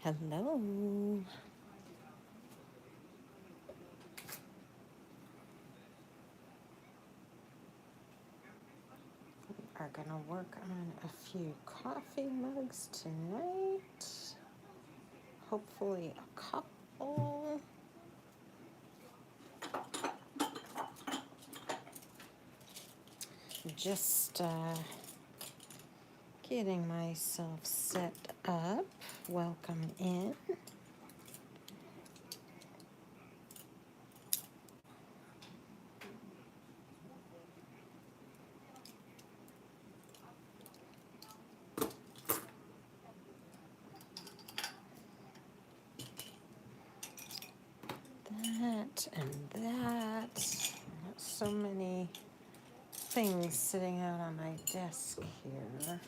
Hello. We are going to work on a few coffee mugs tonight. Hopefully a couple. Just getting myself set up. Welcome in. That and that. So many things sitting out on my desk here.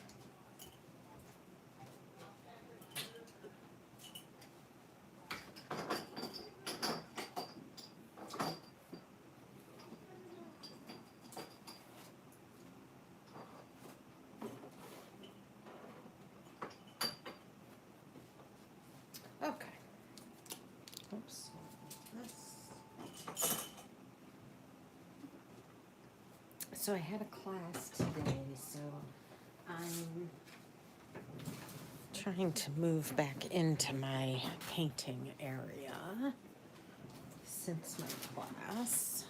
Okay. Oops. So I had a class today, so I'm trying to move back into my painting area since my class.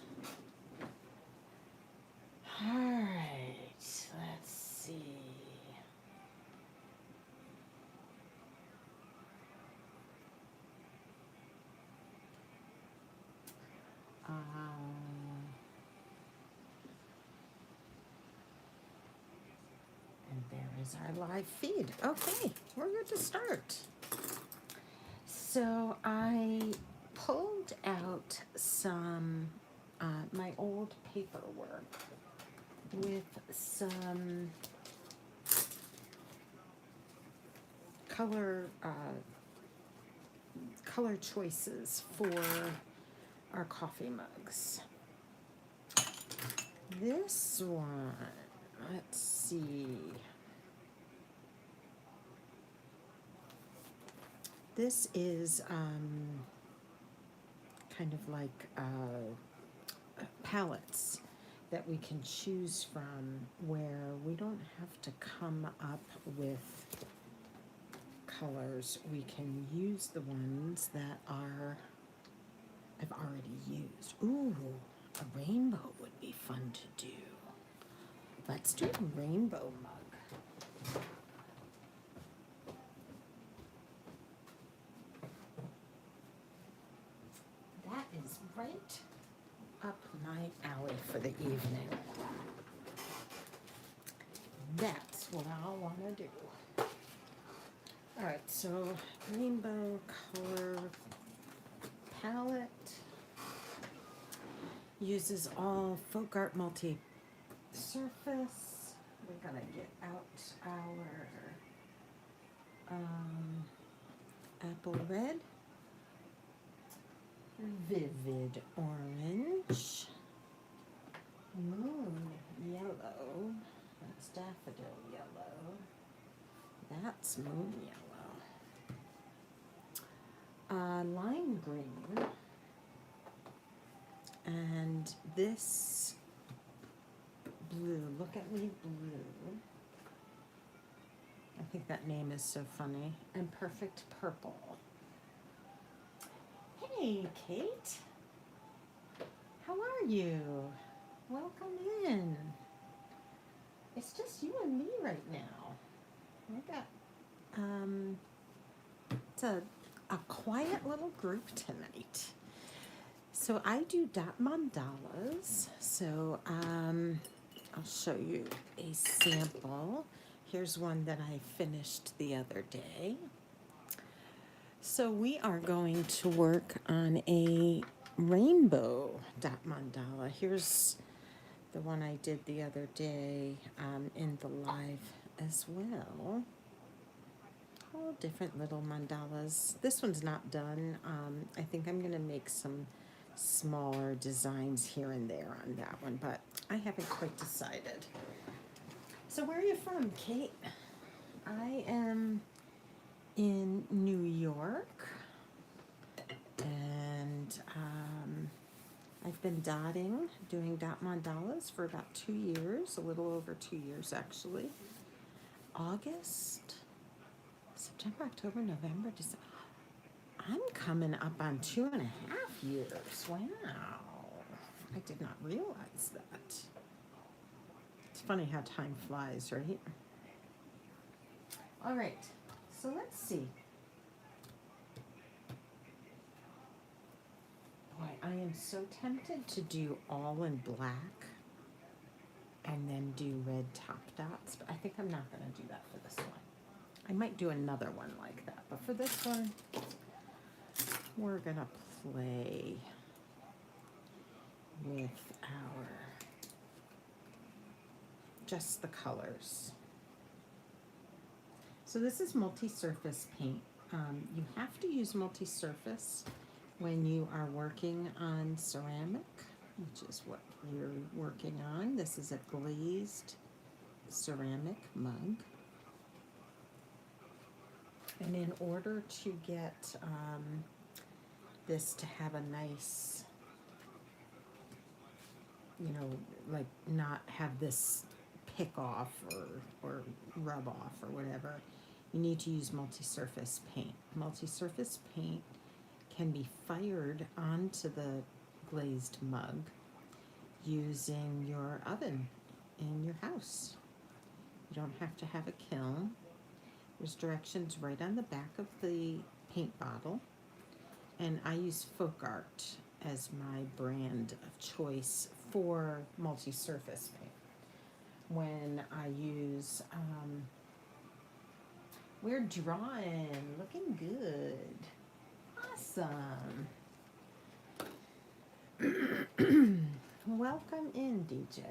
All right, let's see. And there is our live feed. Okay, we're good to start. So I pulled out some my old paperwork with some color choices for our coffee mugs. This one, let's see. This is kind of like palettes that we can choose from where we don't have to come up with colors. We can use the ones that I've already used. Ooh, a rainbow would be fun to do. Let's do a rainbow mug. That is right up my alley for the evening. That's what I want to do. All right, so rainbow color palette uses all FolkArt multi-surface. We're gonna get out our apple red, vivid orange, moon yellow, that's daffodil yellow, that's moon yellow, lime green, and this blue, look at me blue. I think that name is so funny. And perfect purple. Hey, Kate. How are you? Welcome in. It's just you and me right now. We got, it's a quiet little group tonight. So I do dot mandalas. So I'll show you a sample. Here's one that I finished the other day. So we are going to work on a rainbow dot mandala. Here's the one I did the other day in the live as well. All different little mandalas. This one's not done. I think I'm gonna make some smaller designs here and there on that one, but I haven't quite decided. So where are you from, Kate? I am in New York. been dotting, doing dot mandalas for about 2 years, a little over 2 years actually. August, September, October, November, December. I'm coming up on 2.5 years. Wow. I did not realize that. It's funny how time flies, right? All right, so let's see. Boy, I am so tempted to do all in black and then do red top dots, but I think I'm not going to do that for this one. I might do another one like that, but for this one, we're going to play with our, just the colors. So this is multi-surface paint. You have to use multi-surface when you are working on ceramic, which is what you're working on. This is a glazed ceramic mug. And in order to get this to have a nice, you know, like not have this pick off or rub off or whatever, you need to use multi-surface paint. Multi-surface paint can be fired onto the glazed mug using your oven in your house. You don't have to have a kiln. There's directions right on the back of the paint bottle. And I use FolkArt as my brand of choice for multi-surface paint. When I use, we're drawing, looking good. Awesome. Welcome in, DJ.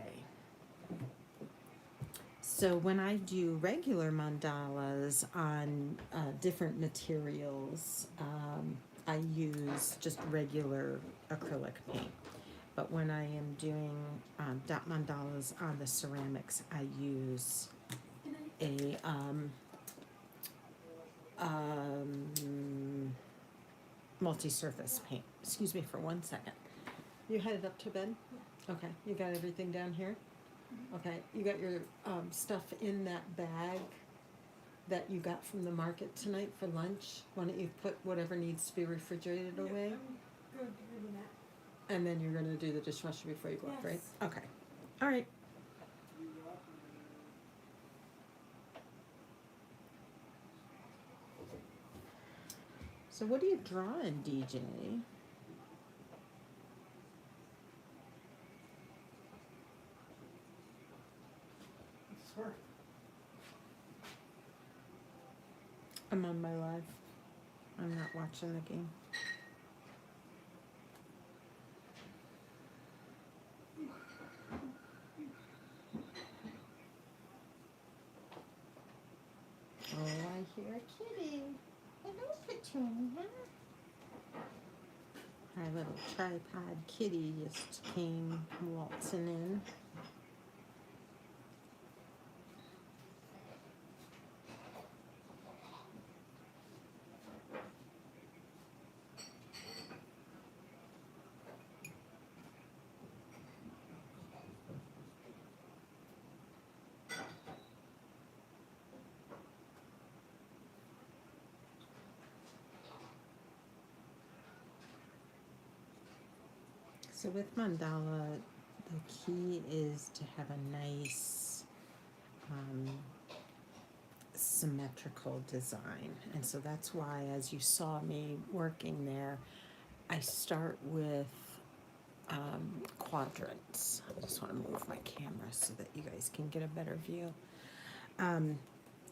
So when I do regular mandalas on different materials, I use just regular acrylic paint. But when I am doing dot mandalas on the ceramics, I use a multi-surface paint. Excuse me for 1 second. You headed up to bed? Okay. You got everything down here? Okay. You got your stuff in that bag that you got from the market tonight for lunch? Why don't you put whatever needs to be refrigerated away? Good, doing that. And then you're going to do the dishwasher before you go up, right? Yes. Okay. All right. So what are you drawing, DJ? Sure. I'm on my live. I'm not watching the game. Oh, I hear a kitty. Hello, Petunia. Our little tripod kitty just came waltzing in. So with mandala, the key is to have a nice symmetrical design. And so that's why, as you saw me working there, I start with quadrants. I just want to move my camera so that you guys can get a better view.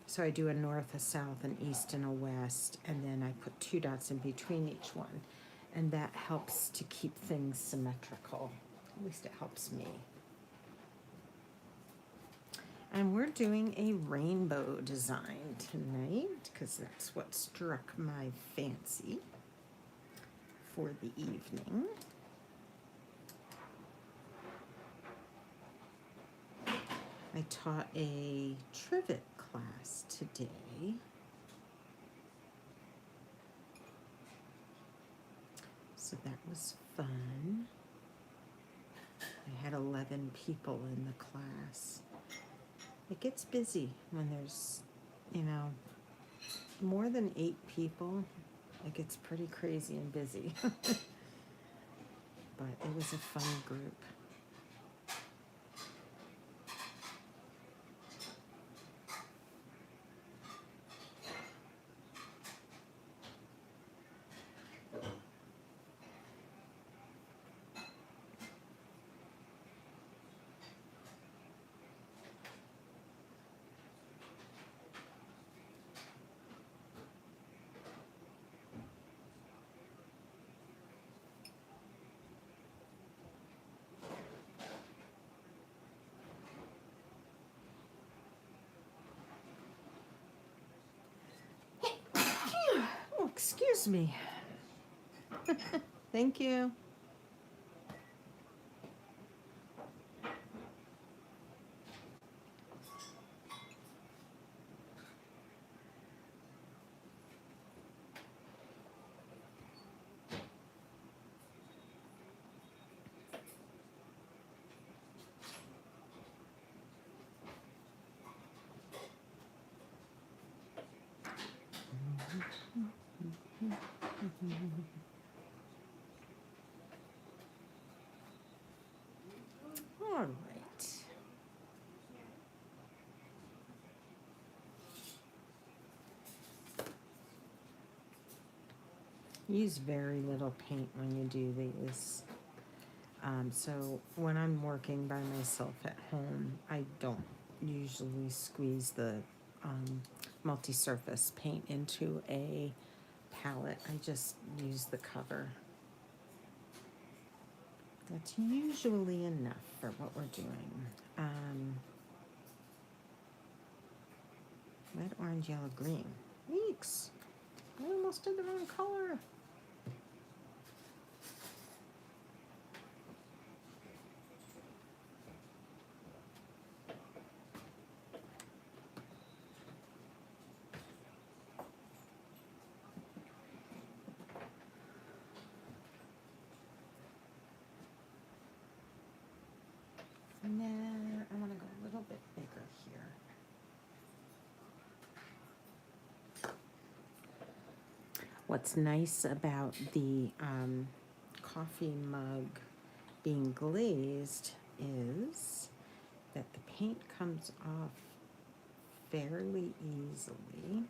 So I do a north, a south, an east, and a west, and then I put 2 dots in between each one. And that helps to keep things symmetrical. At least it helps me. And we're doing a rainbow design tonight because that's what struck my fancy for the evening. I taught a trivet class today. So that was fun. I had 11 people in the class. It gets busy when there's, you know, more than 8 people. It gets pretty crazy and busy. But it was a fun group. Oh, excuse me. Thank you. All right. Use very little paint when you do these. So when I'm working by myself at home, I don't usually squeeze the multi-surface paint into a palette. I just use the cover. That's usually enough for what we're doing. Red, orange, yellow, green. Weeks. I almost did the wrong color. Nah, I want to go a little bit bigger here. What's nice about the coffee mug being glazed is that the paint comes off fairly easily.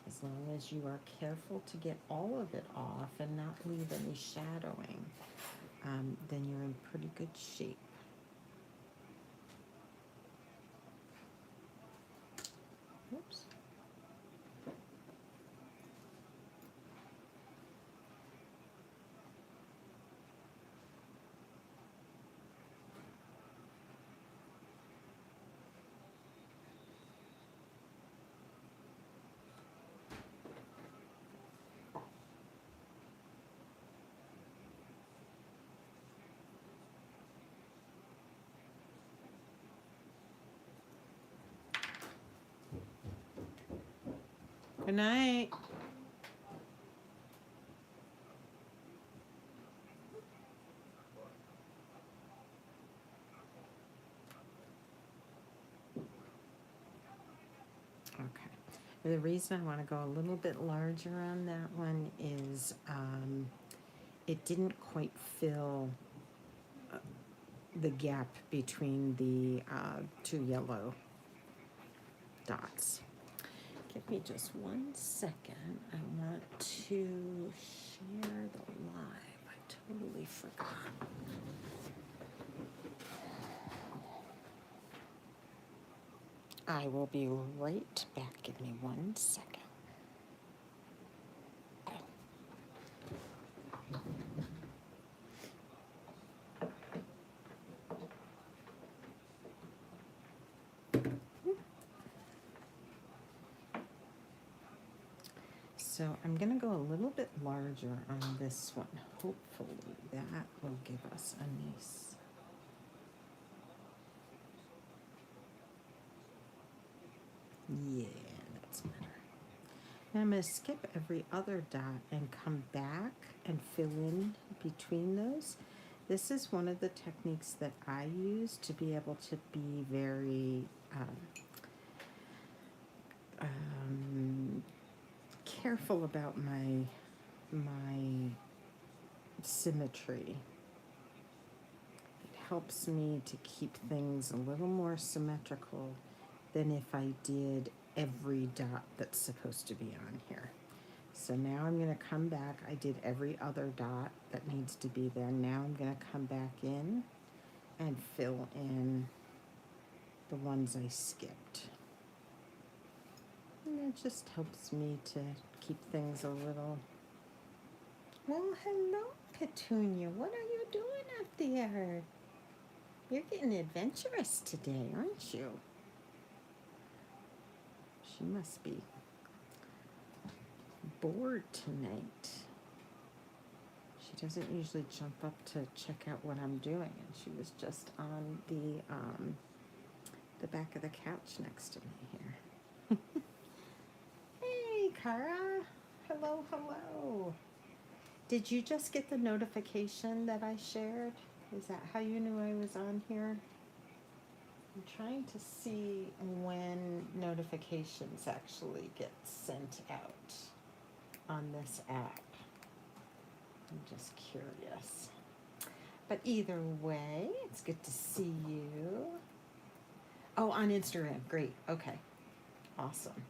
As long as you are careful to get all of it off and not leave any shadowing, then you're in pretty good shape. Oops. Good night. Okay. The reason I want to go a little bit larger on that one is it didn't quite fill the gap between the 2 yellow dots. Give me just 1 second. I want to share the live. I totally forgot. I will be right back. Give me 1 second. So I'm going to go a little bit larger on this one. Hopefully that will give us a nice... Yeah, that's better. Now I'm going to skip every other dot and come back and fill in between those. This is one of the techniques that I use to be able to be very careful about my symmetry. It helps me to keep things a little more symmetrical than if I did every dot that's supposed to be on here. So now I'm going to come back. I did every other dot that needs to be there. Now I'm going to come back in and fill in the ones I skipped. And it just helps me to keep things a little... Well, hello, Petunia. What are you doing up there? You're getting adventurous today, aren't you? She must be bored tonight. She doesn't usually jump up to check out what I'm doing, and she was just on the back of the couch next to me here. Hey, Cara. Hello, hello. Did you just get the notification that I shared? Is that how you knew I was on here? I'm trying to see when notifications actually get sent out on this app. I'm just curious. But either way, it's good to see you. Oh, on Instagram. Great. Okay. Awesome.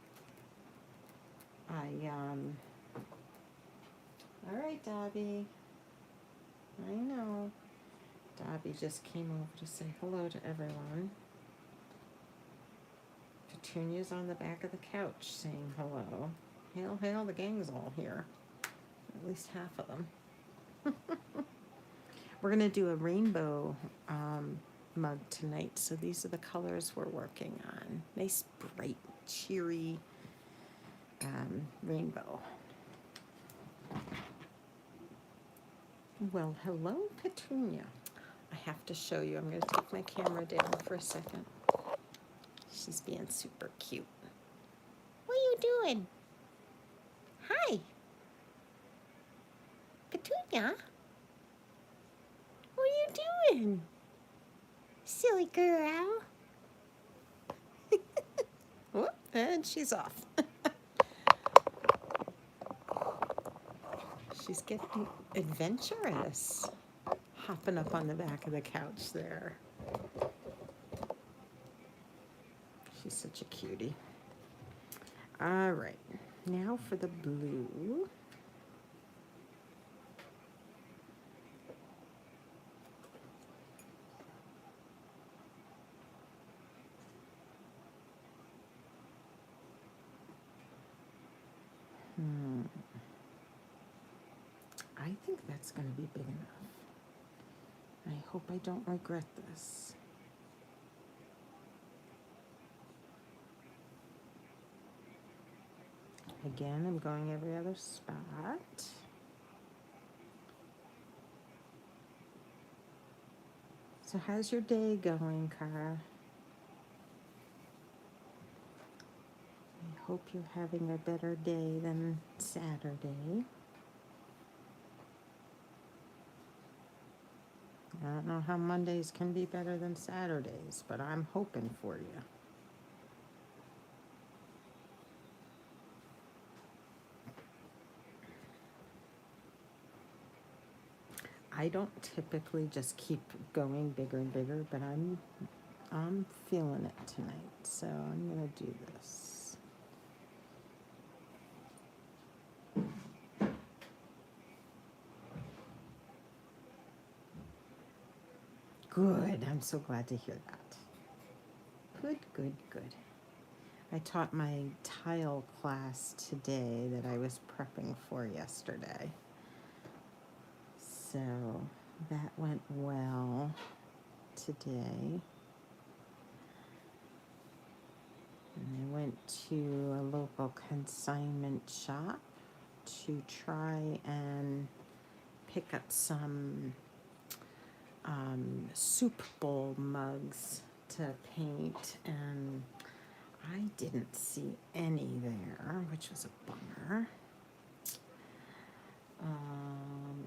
All right, Dobby. I know. Dobby just came over to say hello to everyone. Petunia's on the back of the couch saying hello. Hail, hail, the gang's all here. At least half of them. We're going to do a rainbow mug tonight, so these are the colors we're working on. Nice, bright, cheery rainbow. Well, hello, Petunia. I have to show you. I'm going to take my camera down for a second. She's being super cute. What are you doing? Hi. Petunia? What are you doing? Silly girl. Whoop, and she's off. She's getting adventurous. Hopping up on the back of the couch there. She's such a cutie. All right, now for the blue. I think that's going to be big enough. I hope I don't regret this. Again, I'm going every other spot. So how's your day going, Cara? I hope you're having a better day than Saturday. I don't know how Mondays can be better than Saturdays, but I'm hoping for you. I don't typically just keep going bigger and bigger, but I'm feeling it tonight, so I'm gonna do this. Good. I'm so glad to hear that. Good, good, good. I taught my tile class today that I was prepping for yesterday. So that went well today. And I went to a local consignment shop to try and pick up some soup bowl mugs to paint, and I didn't see any there, which was a bummer.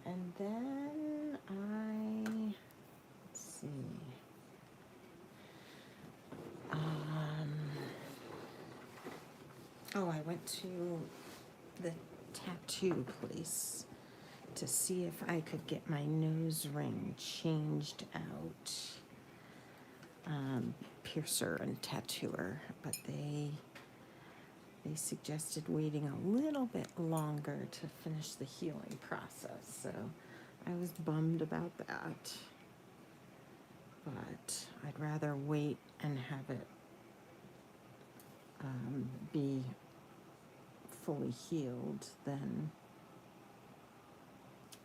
And then I to the tattoo place to see if I could get my nose ring changed out. Piercer and tattooer, but they suggested waiting a little bit longer to finish the healing process, so I was bummed about that. But I'd rather wait and have it be fully healed than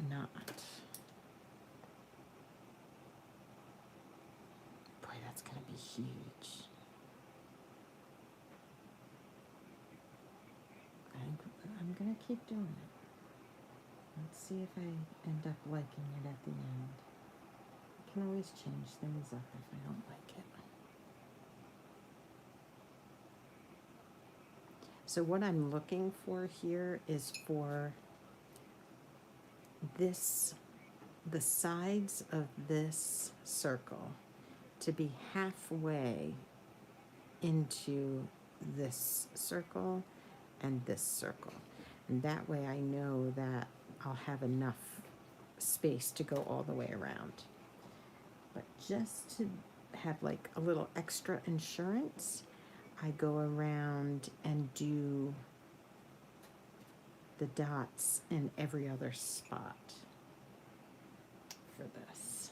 not. Boy, that's gonna be huge. I'm gonna keep doing it. Let's see if I end up liking it at the end. I can always change things up if I don't like it. So what I'm looking for here is for this, the sides of this circle to be halfway into this circle and this circle. And that way I know that I'll have enough space to go all the way around. But just to have like a little extra insurance, I go around and do the dots in every other spot for this.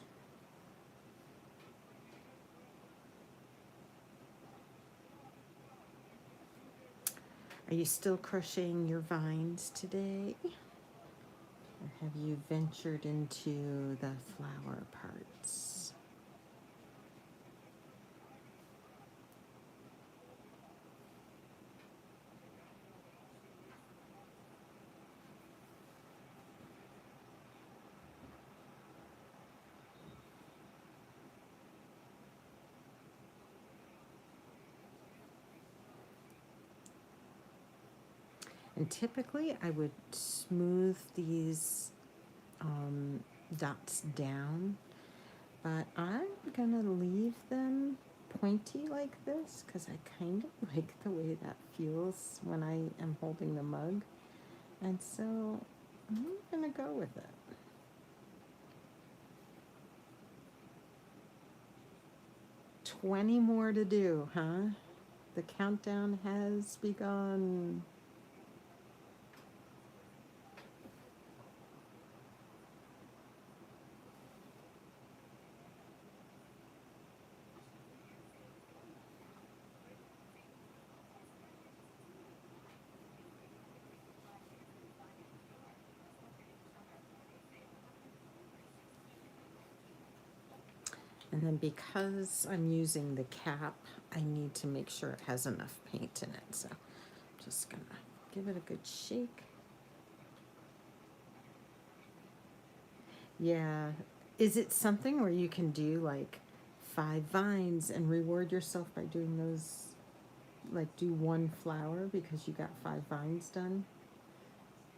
Are you still crocheting your vines today? Or have you ventured into the flower parts? And typically I would smooth these dots down, but I'm gonna leave them pointy like this because I kind of like the way that feels when I am holding the mug. And so I'm gonna go with it. $20 more to do, huh? The countdown has begun. And then because I'm using the cap, I need to make sure it has enough paint in it. So I'm just gonna give it a good shake. Yeah. Is it something where you can do like 5 vines and reward yourself by doing those, like do 1 flower because you got 5 vines done?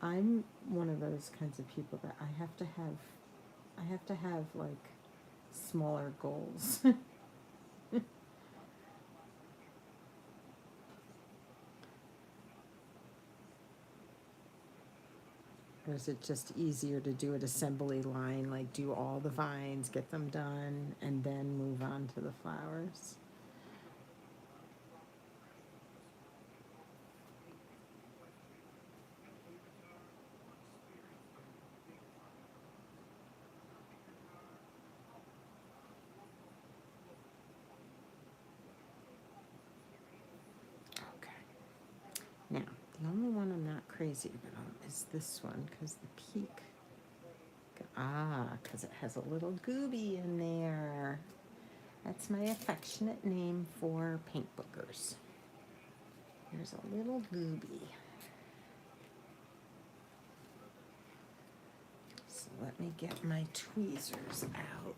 I'm one of those kinds of people that I have to have like smaller goals. Or is it just easier to do an assembly line, like do all the vines, get them done, and then move on to the flowers? Okay. Now, the only one I'm not crazy about is this one, because the peak, because it has a little gooby in there. That's my affectionate name for paint boogers. There's a little gooby. So let me get my tweezers out.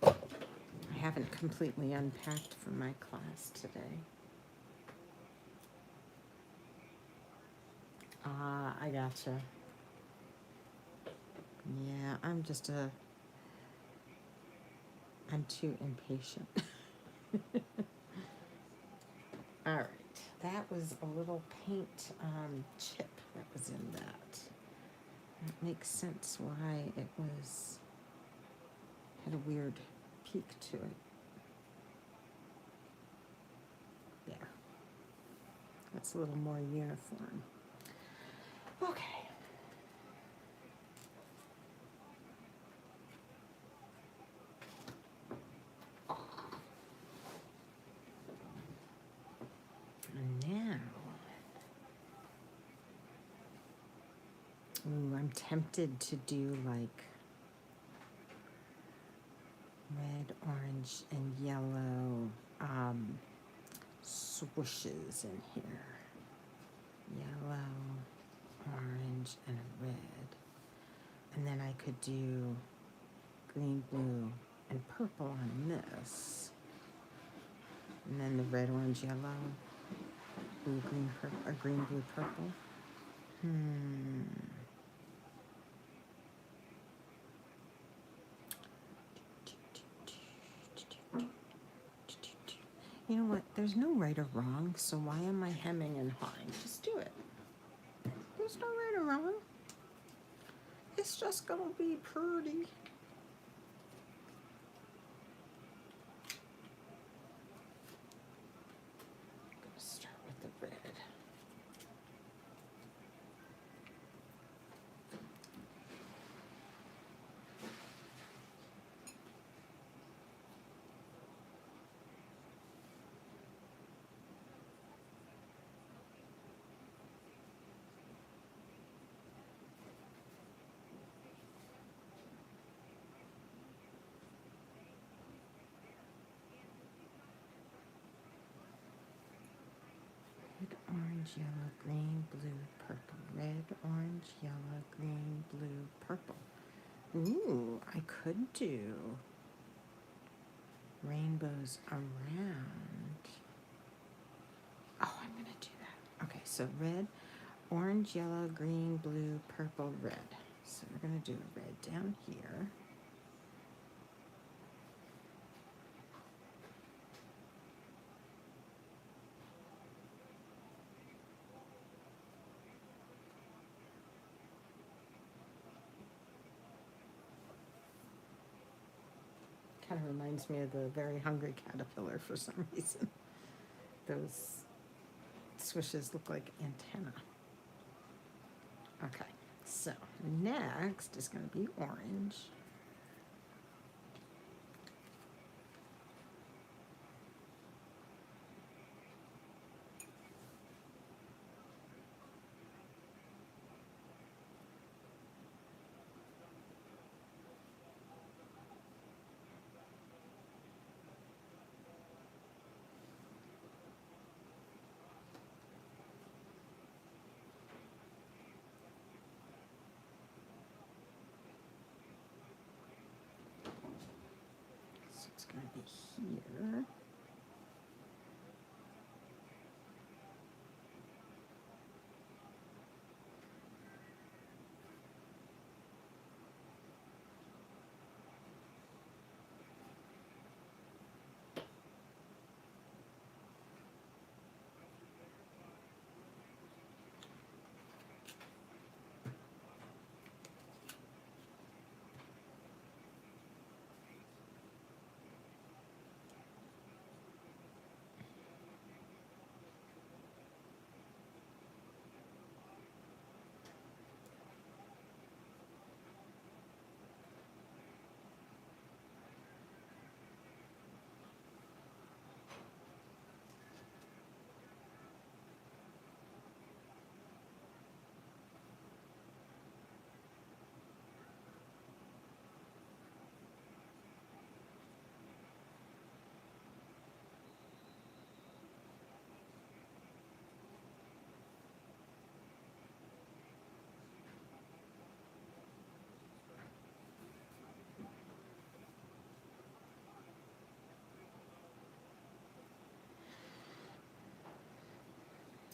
I haven't completely unpacked for my class today. I gotcha. Yeah, I'm just a I'm too impatient. All right, that was a little paint chip that was in that. That makes sense why it was, had a weird peak to it. There. That's a little more uniform. Okay. And now, ooh, I'm tempted to do like red, orange, and yellow swooshes in here. Yellow, orange, and a red. And then I could do green, blue, and purple on this. And then the red, orange, yellow, blue, green, purple, or green, blue, purple. You know what? There's no right or wrong, so why am I hemming and hawing? Just do it. There's no right or wrong. It's just gonna be pretty. I'm gonna start with the red. Red, orange, yellow, green, blue, purple. Red, orange, yellow, green, blue, purple. Ooh, I could do rainbows around. Oh, I'm gonna do that. Okay, so red, orange, yellow, green, blue, purple, red. So we're gonna do a red down here. Kind of reminds me of the very hungry caterpillar for some reason. Those swishes look like antenna. Okay, so next is going to be orange. So it's going to be here.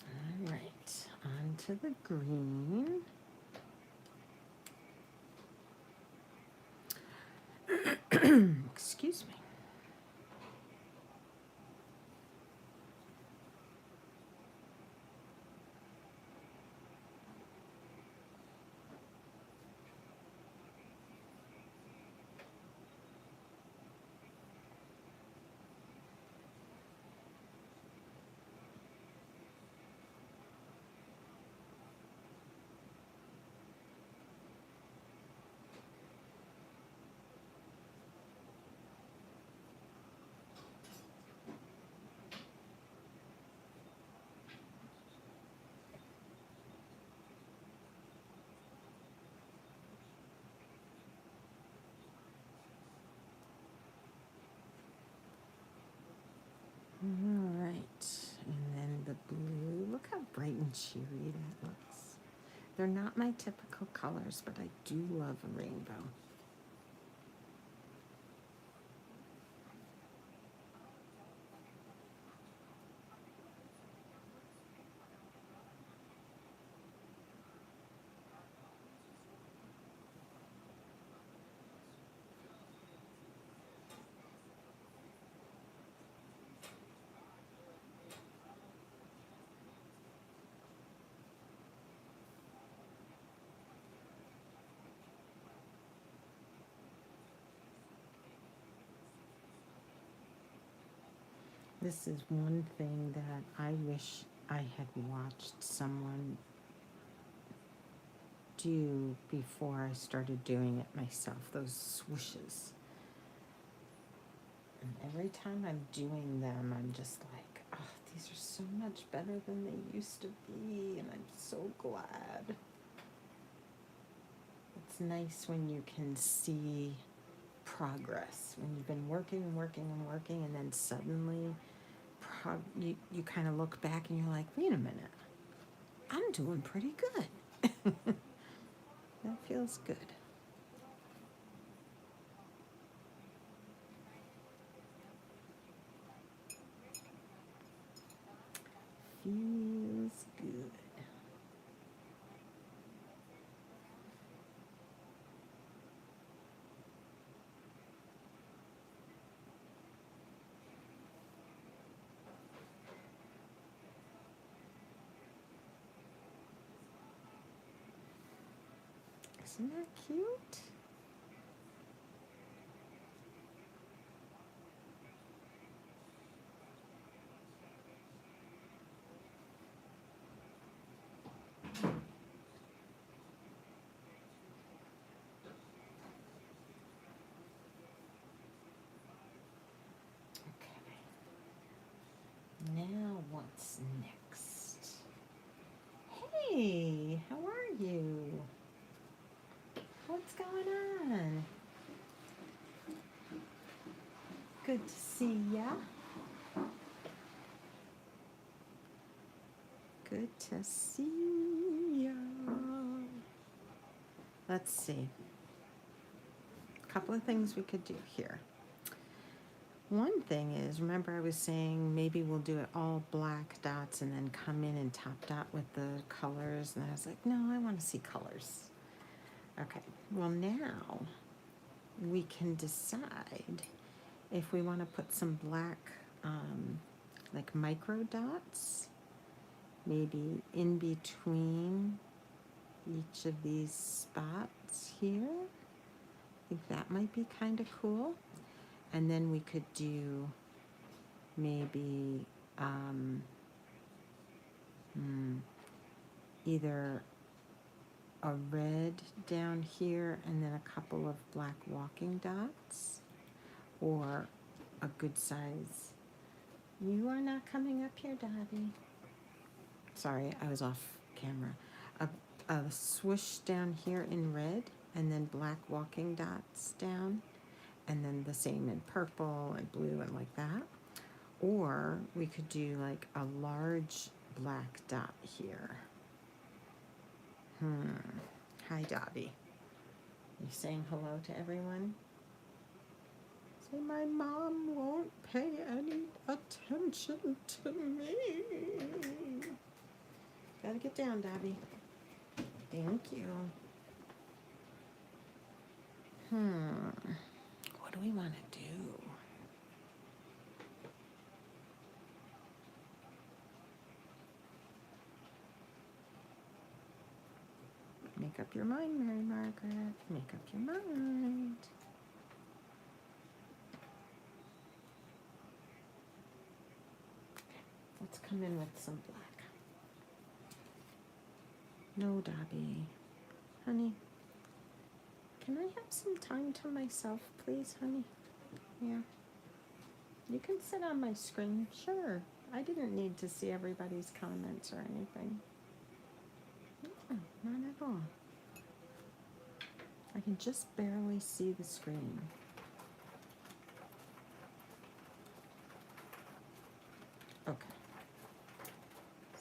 All right, on to the green. Excuse me. cheery that looks. They're not my typical colors, but I do love a rainbow. This is one thing that I wish I had watched someone do before I started doing it myself, those swooshes. And every time I'm doing them, I'm just like, oh, these are so much better than they used to be, and I'm so glad. It's nice when you can see progress, when you've been working and working and working, and then suddenly you kind of look back and you're like, wait a minute, I'm doing pretty good. That feels good. Feels good. Isn't that cute? Okay. Now what's next? Hey, how are you? What's going on? Good to see ya. Good to see ya. Let's see. A couple of things we could do here. One thing is, remember I was saying maybe we'll do it all black dots and then come in and top dot with the colors. And I was like, no, I want to see colors. Okay, well now we can decide if we want to put some black, like micro dots, maybe in between each of these spots here. I think that might be kind of cool. And then we could do maybe either a red down here and then a couple of black walking dots, or a good size. You are not coming up here, Dobby. Sorry, I was off camera. A swoosh down here in red, and then black walking dots down, and then the same in purple and blue and like that. Or we could do like a large black dot here. Hi, Dobby. You saying hello to everyone? Say my mom won't pay any attention to me. Gotta get down, Dobby. Thank you. What do we want to do? Make up your mind, Mary Margaret. Make up your mind. Let's come in with some black. No, Dobby. Honey, can I have some time to myself, please, honey? Yeah. You can sit on my screen. Sure. I didn't need to see everybody's comments or anything. No, not at all. I can just barely see the screen. Okay.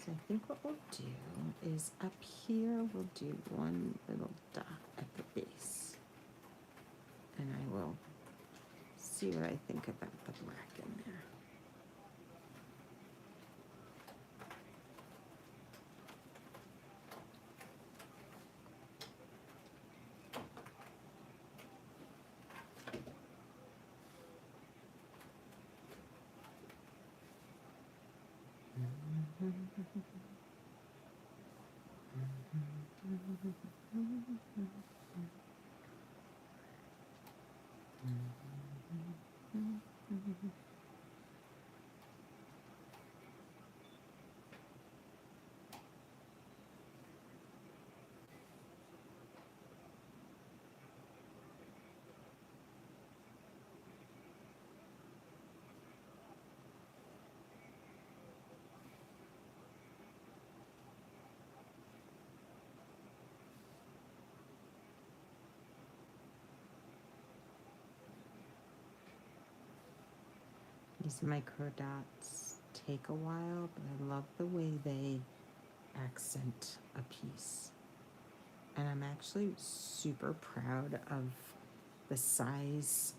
So I think what we'll do is up here we'll do one little dot at the base. And I will see what I think about the black in there. These micro dots take a while, but I love the way they accent a piece. And I'm actually super proud of the size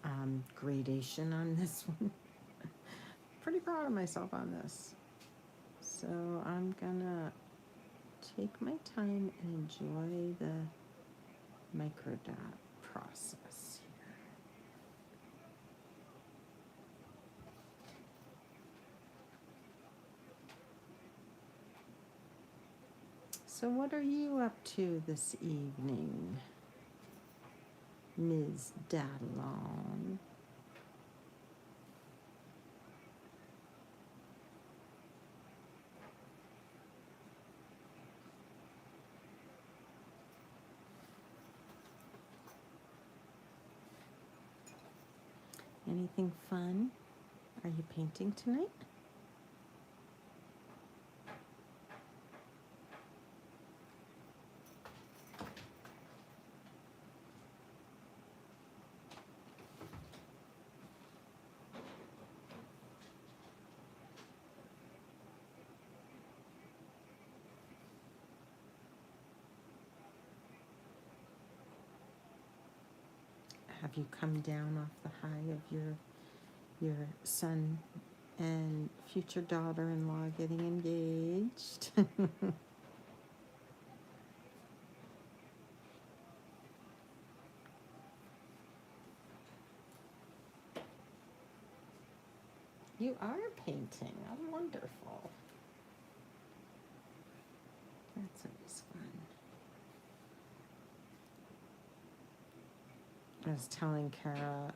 gradation on this one. Pretty proud of myself on this. So I'm gonna take my time and enjoy the micro dot process here. So what are you up to this evening, Ms. Dadalong? Anything fun? Are you painting tonight? Have you come down off the high of your son and future daughter-in-law getting engaged? You are painting. Oh, wonderful. That's always fun. I was telling Cara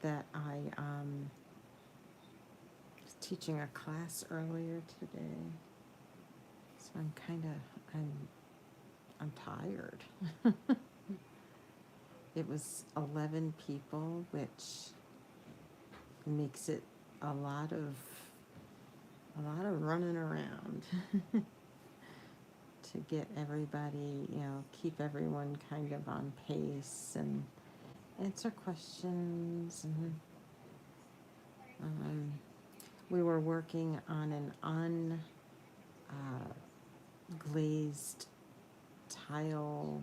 that I was teaching a class earlier today. So I'm tired. It was 11 people, which makes it a lot of running around to get everybody, keep everyone kind of on pace and answer questions. And we were working on an glazed tile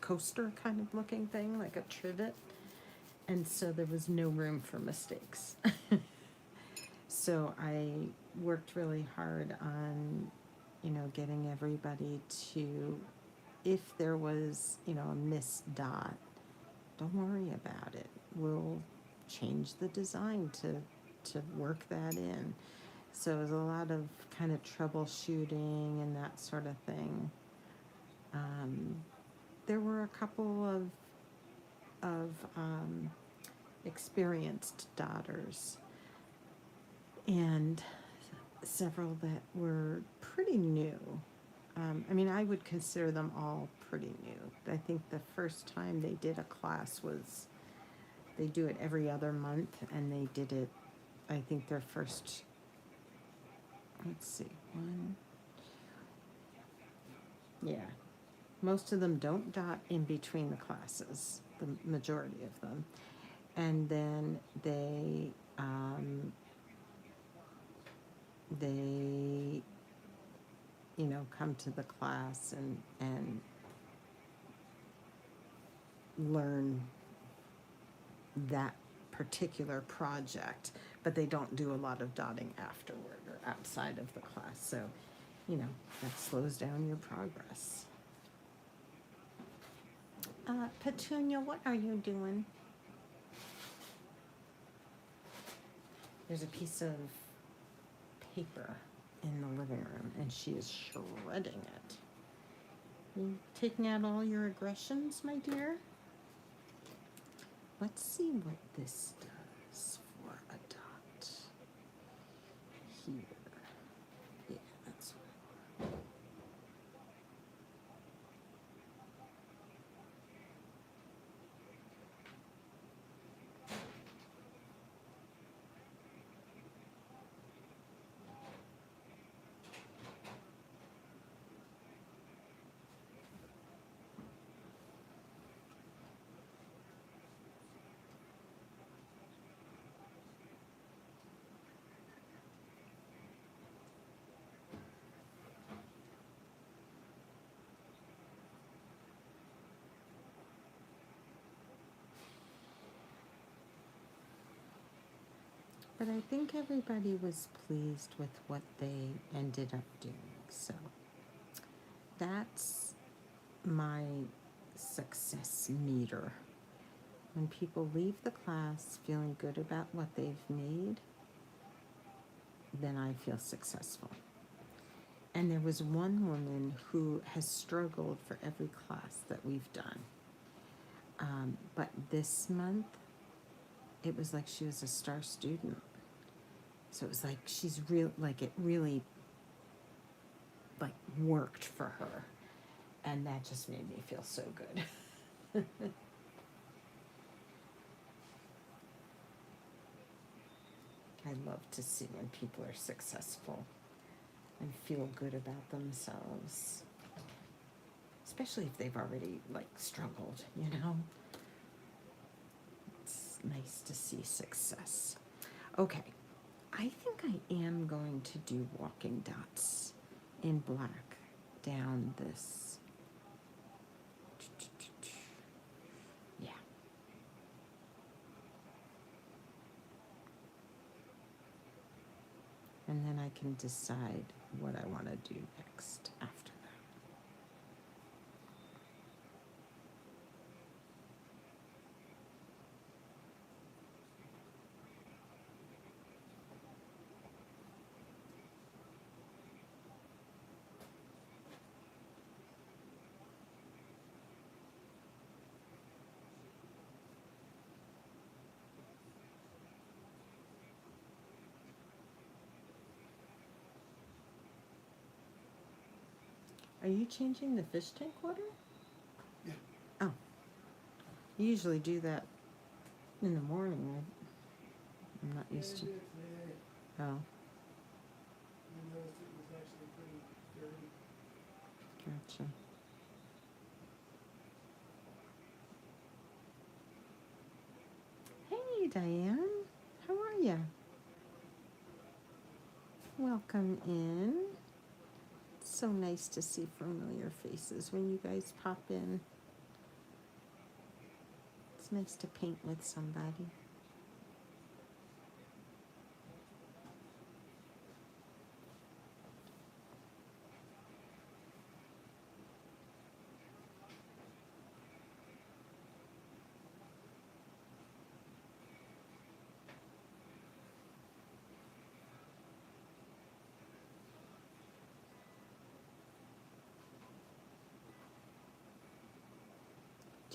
coaster kind of looking thing, like a trivet. And so there was no room for mistakes. So I worked really hard on, getting everybody to, if there was, a missed dot, don't worry about it. We'll change the design to work that in. So it was a lot of kind of troubleshooting and that sort of thing. There were a couple of experienced dotters and several that were pretty new. I would consider them all pretty new. I think the first time they did a class was, they do it every other month, and they did it, I think their first, let's see, most of them don't dot in between the classes, the majority of them. And then they they, you know, come to the class and learn that particular project, but they don't do a lot of dotting afterward or outside of the class. So, you know, that slows down your progress. Petunia, what are you doing? There's a piece of paper in the living room, and she is shredding it. You taking out all your aggressions, my dear? Let's see what this does for a dot. Here. Yeah, that's what I want. But I think everybody was pleased with what they ended up doing. So that's my success meter. When people leave the class feeling good about what they've made, then I feel successful. And there was one woman who has struggled for every class that we've done. But this month, it was like she was a star student. So it was like she's real, like it really like worked for her. And that just made me feel so good. I love to see when people are successful and feel good about themselves. Especially if they've already like struggled, you know? It's nice to see success. Okay, I think I am going to do walking dots in black down this. Yeah. And then I can decide what I want to do next after that. Are you changing the fish tank water? Yeah. Oh. You usually do that in the morning, right? I'm not used to. I did it today. Oh, I noticed it was actually pretty dirty. gotcha. Hey, Diane. How are ya? Welcome in. It's so nice to see familiar faces when you guys pop in. It's nice to paint with somebody.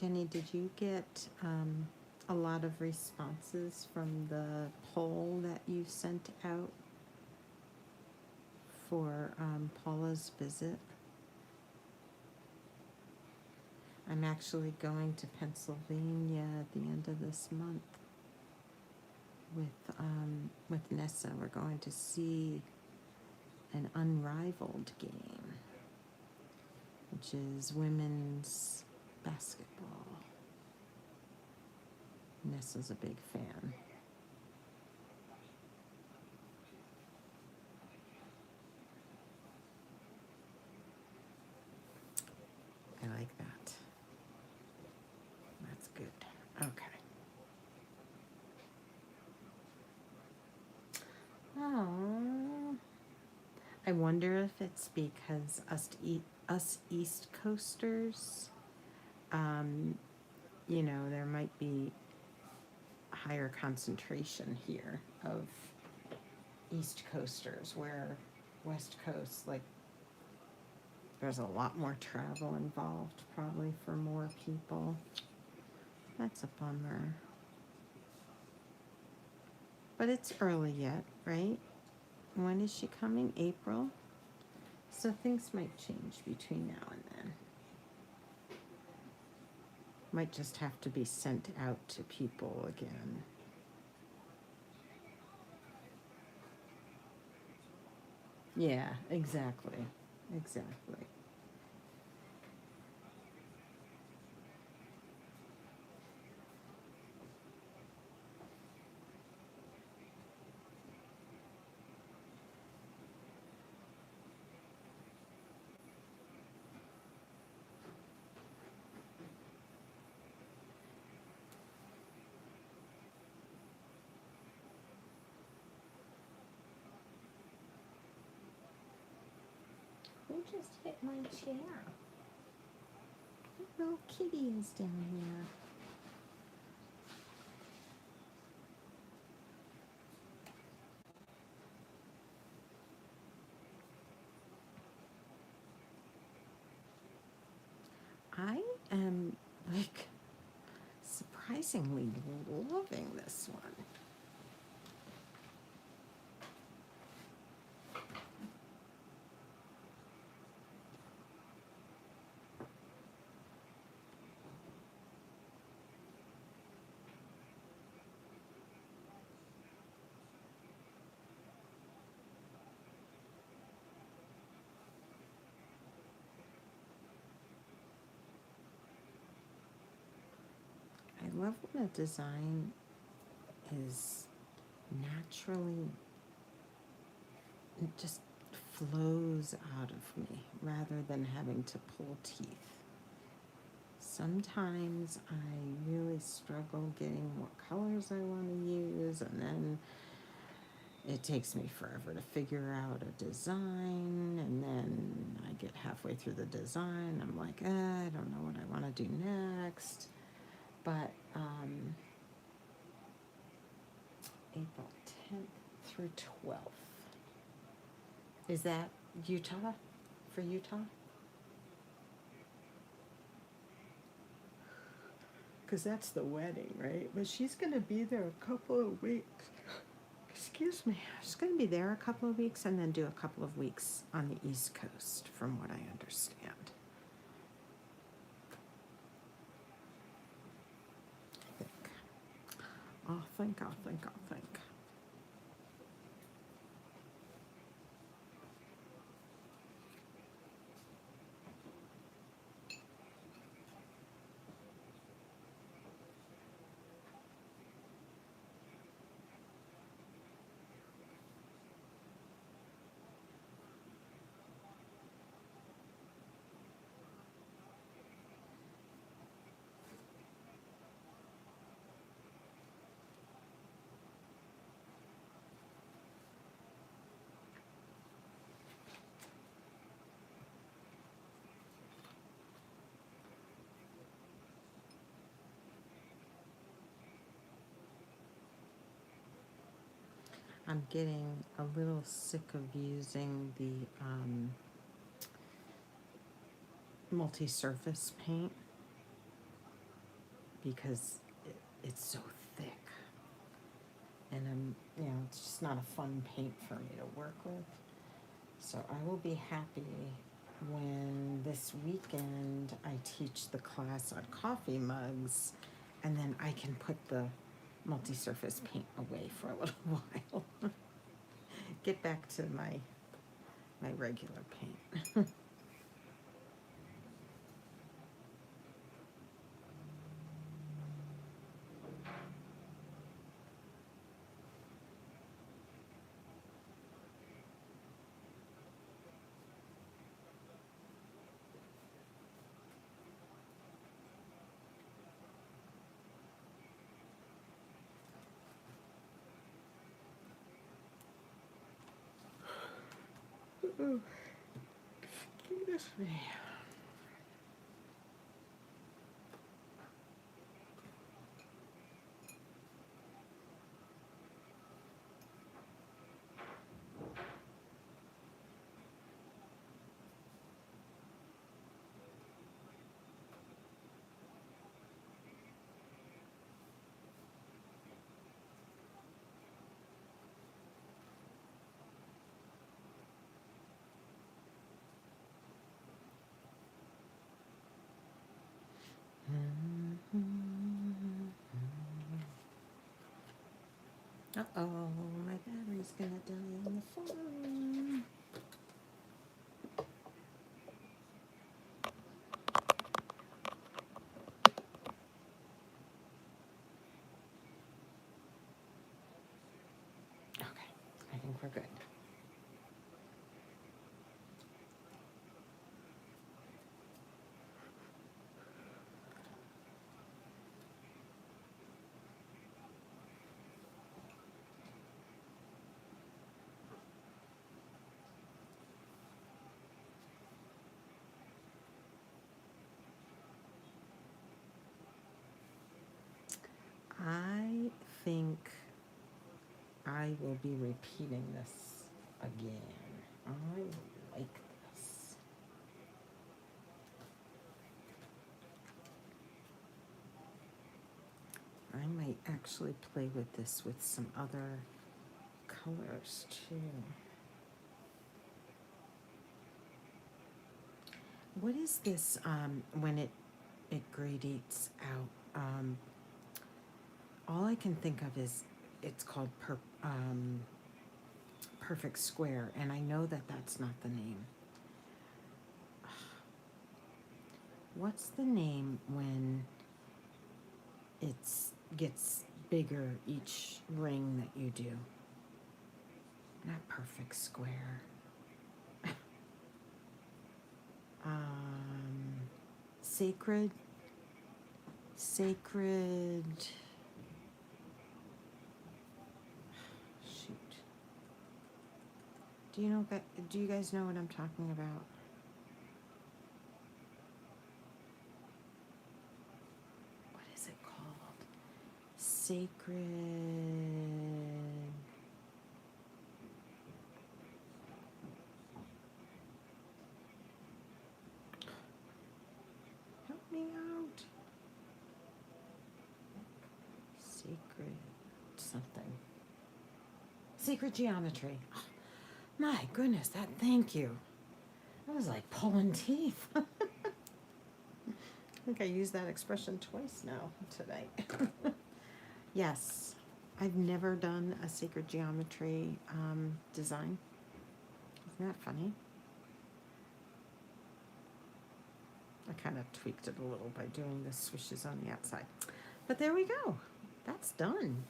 Jenny, did you get a lot of responses from the poll that you sent out for Paula's visit? I'm actually going to Pennsylvania at the end of this month with Nessa. We're going to see an unrivaled game, which is women's basketball. Nessa's a big fan. I wonder if it's because us East Coasters, you know, there might be a higher concentration here of East Coasters, where West Coast, like, there's a lot more travel involved probably for more people. That's a bummer. But it's early yet, right? When is she coming? April? So things might change between now and then. Might just have to be sent out to people again. Yeah, exactly. Exactly. Who just hit my chair? What little kitty is down here? I am, like, surprisingly loving this one. I love when a design is naturally, it just flows out of me rather than having to pull teeth. Sometimes I really struggle getting what colors I want to use, and then it takes me forever to figure out a design, and then I get halfway through the design, I'm like, I don't know what I want to do next. But April 10th through 12th. Is that Utah? For Utah? Because that's the wedding, right? But she's going to be there a couple of weeks. Excuse me. She's going to be there a couple of weeks and then do a couple of weeks on the East Coast, from what I understand. I'll think. I'm getting a little sick of using the multi-surface paint because it's so thick, and it's just not a fun paint for me to work with. So I will be happy when this weekend I teach the class on coffee mugs, and then I can put the multi-surface paint away for a little while. Get back to my regular paint. Oh, goodness me. Uh-oh, my battery's gonna die on the phone. Okay, I think we're good. I think I will be repeating this again. I like this. I might actually play with this with some other colors too. What is this when it gradates out? All I can think of is it's called perfect square, and I know that that's not the name. What's the name when it gets bigger each ring that you do? Not perfect square. Sacred. Shoot. Do you guys know what I'm talking about? What is it called? Sacred. Help me out. Sacred something. Sacred geometry. Oh, my goodness, thank you. That was like pulling teeth. I think I used that expression twice now today. Yes, I've never done a sacred geometry design. Isn't that funny? I kind of tweaked it a little by doing the swishes on the outside. But there we go. That's done.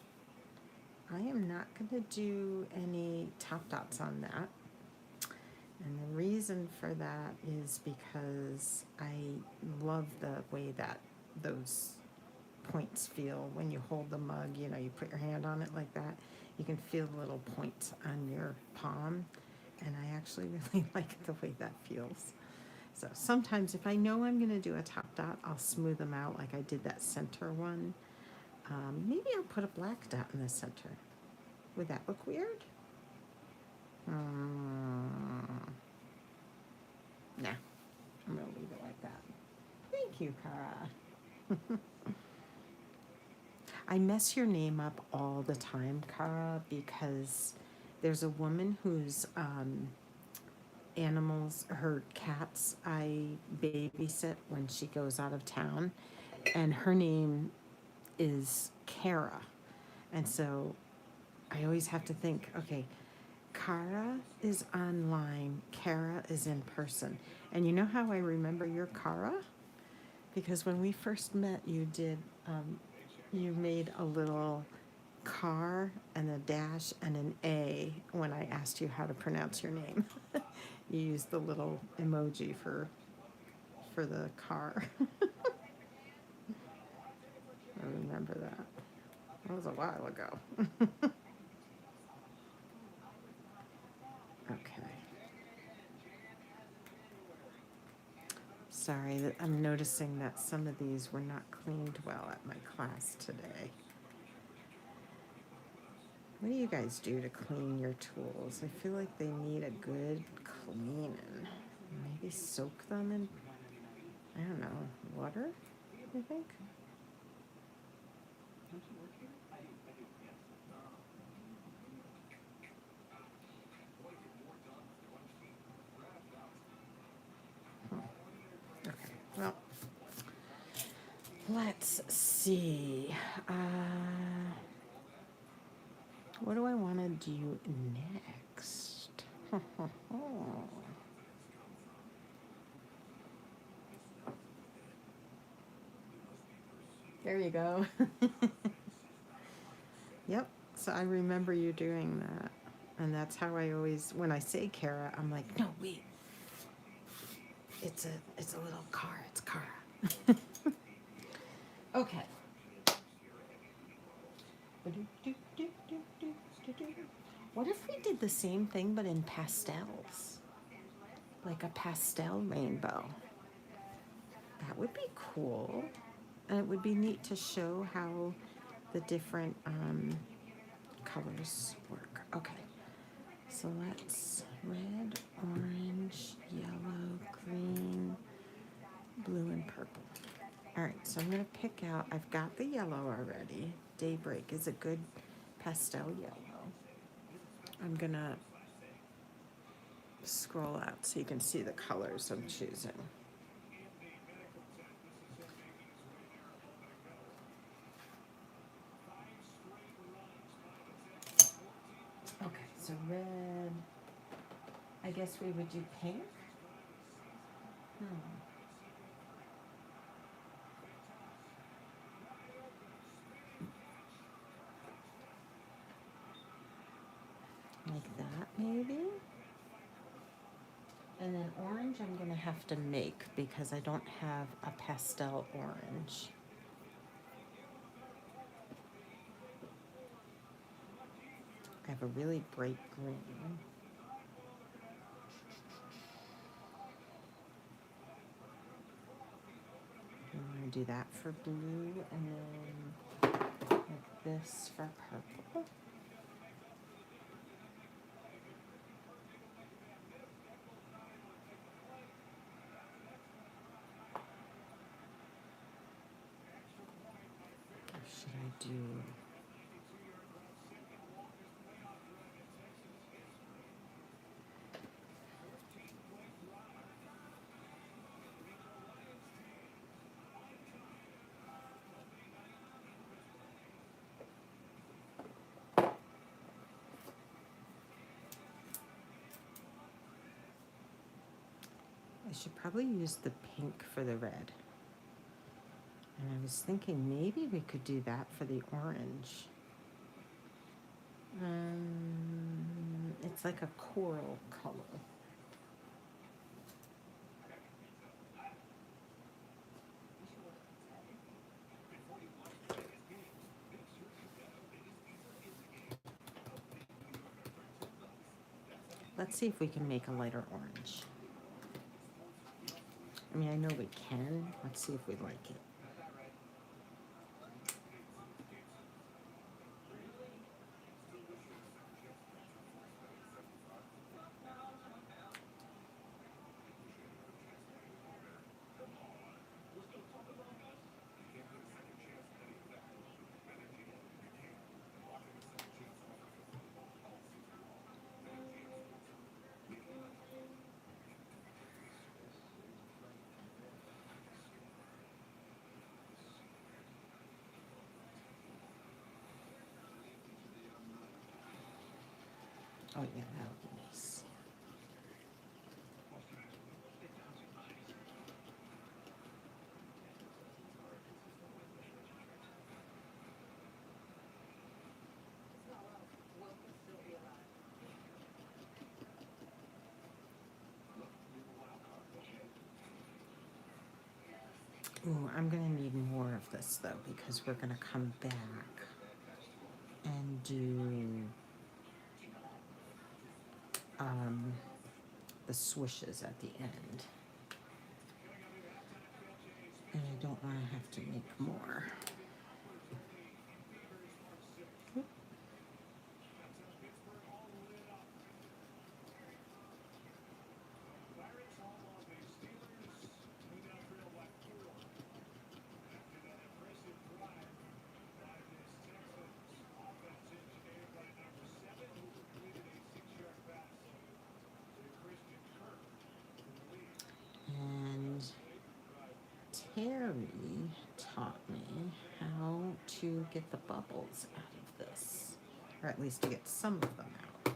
I am not going to do any top dots on that. And the reason for that is because I love the way that those points feel when you hold the mug. You know, you put your hand on it like that. You can feel the little points on your palm. And I actually really like the way that feels. So sometimes if I know I'm going to do a top dot, I'll smooth them out like I did that center one. Maybe I'll put a black dot in the center. Would that look weird? Nah, I'm going to leave it like that. Thank you, Cara. I mess your name up all the time, Cara, because there's a woman whose animals, her cats, I babysit when she goes out of town, and her name is Kara. And so I always have to think, okay, Cara is online, Kara is in person. And you know how I remember your Cara? Because when we first met, you made a little car and a dash and an A when I asked you how to pronounce your name. You used the little emoji for the car. I remember that. That was a while ago. Okay. Sorry, I'm noticing that some of these were not cleaned well at my class today. What do you guys do to clean your tools? I feel like they need a good cleaning. Maybe soak them in, I don't know, water, I think? Okay, well, let's see. What do I want to do next? There you go. Yep, so I remember you doing that. And that's how I always, when I say Kara, I'm like, no, wait. It's a little car, it's Kara. Okay. What if we did the same thing but in pastels? Like a pastel rainbow. That would be cool. And it would be neat to show how the different colors work. Okay. So let's red, orange, yellow, green, blue, and purple. All right, so I'm gonna pick out, I've got the yellow already. Daybreak is a good pastel yellow. I'm gonna scroll out so you can see the colors I'm choosing. Okay, so red, I guess we would do pink. Like that, maybe? And then orange I'm gonna have to make because I don't have a pastel orange. I have a really bright green. I'm gonna do that for blue and then like this for purple. Or should I do? I should probably use the pink for the red. And I was thinking maybe we could do that for the orange. It's like a coral color. Let's see if we can make a lighter orange. I mean, I know we can. Let's see if we like it. Oh yeah, that would be nice. Ooh, I'm gonna need more of this though because we're gonna come back and do the swishes at the end. and I don't want to have to make more. Oop. And Terry taught me how to get the bubbles out of this, or at least to get some of them out.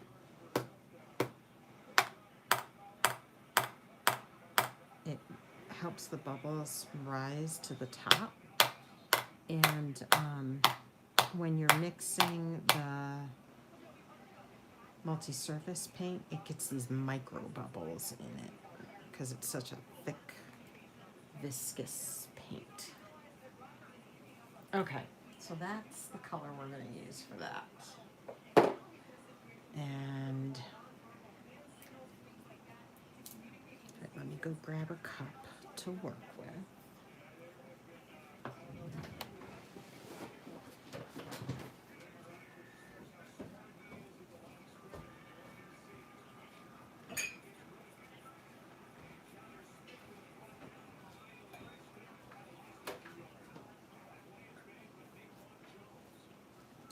It helps the bubbles rise to the top, and when you're mixing the multi-surface paint, it gets these micro bubbles in it because it's such a thick, viscous paint. Okay, so that's the color we're going to use for that. And right, let me go grab a cup to work with.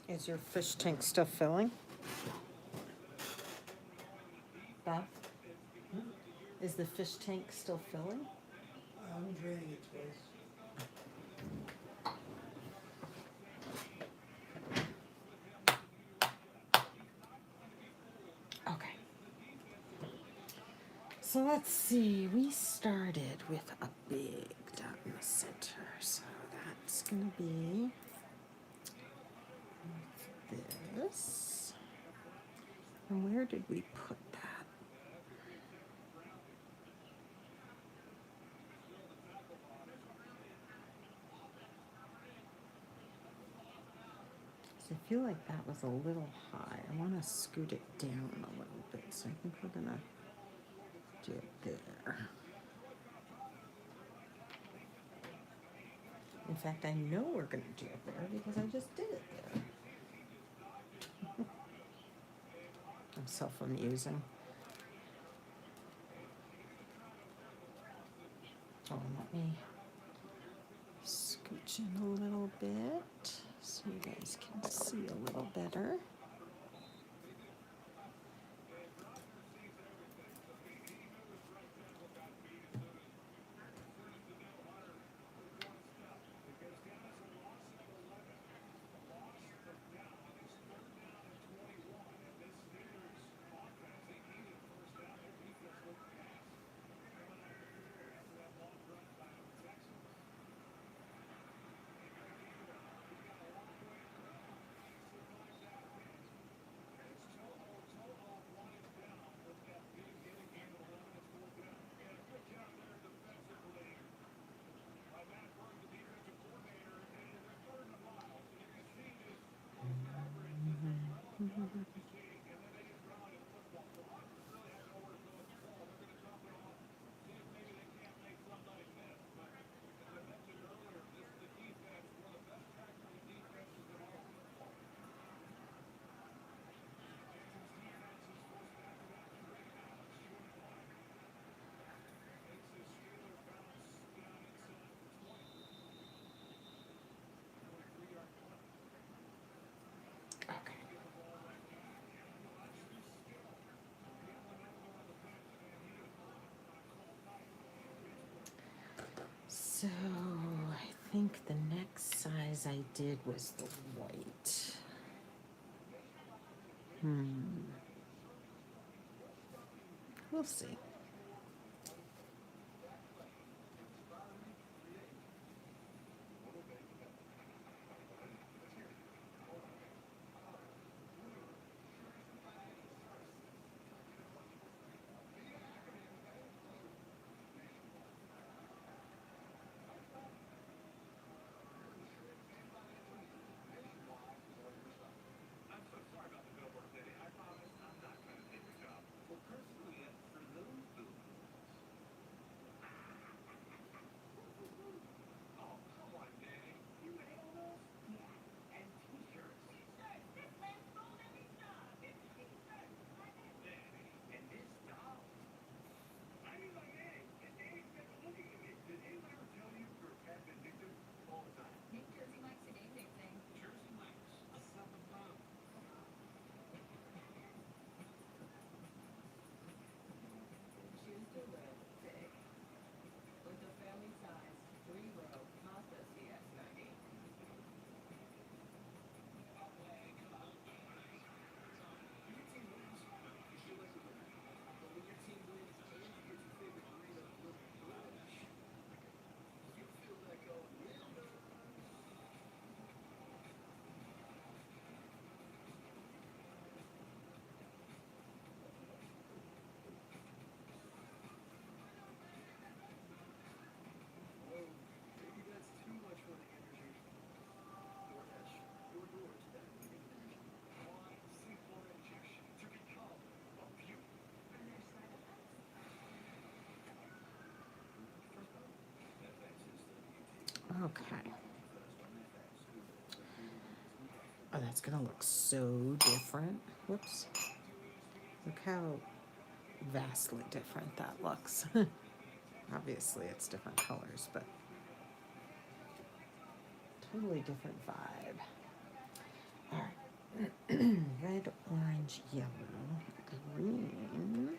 Is your fish tank still filling? Bob? Is the fish tank still filling? I'm draining it twice. Okay. So let's see, we started with a big dot in the center, so that's gonna be this. And where did we put that? So I feel like that was a little high. I want to scoot it down a little bit, so I think we're gonna do it there. In fact, I know we're gonna do it there because I just did it there. I'm self-amusing. Oh, let me scooch in a little bit so you guys can see a little better. Okay. So I think the next size I did was the white. We'll see. Okay. Oh, that's gonna look so different. Whoops. Look how vastly different that looks. Obviously, it's different colors, but totally different vibe. All right. Red, orange, yellow, green.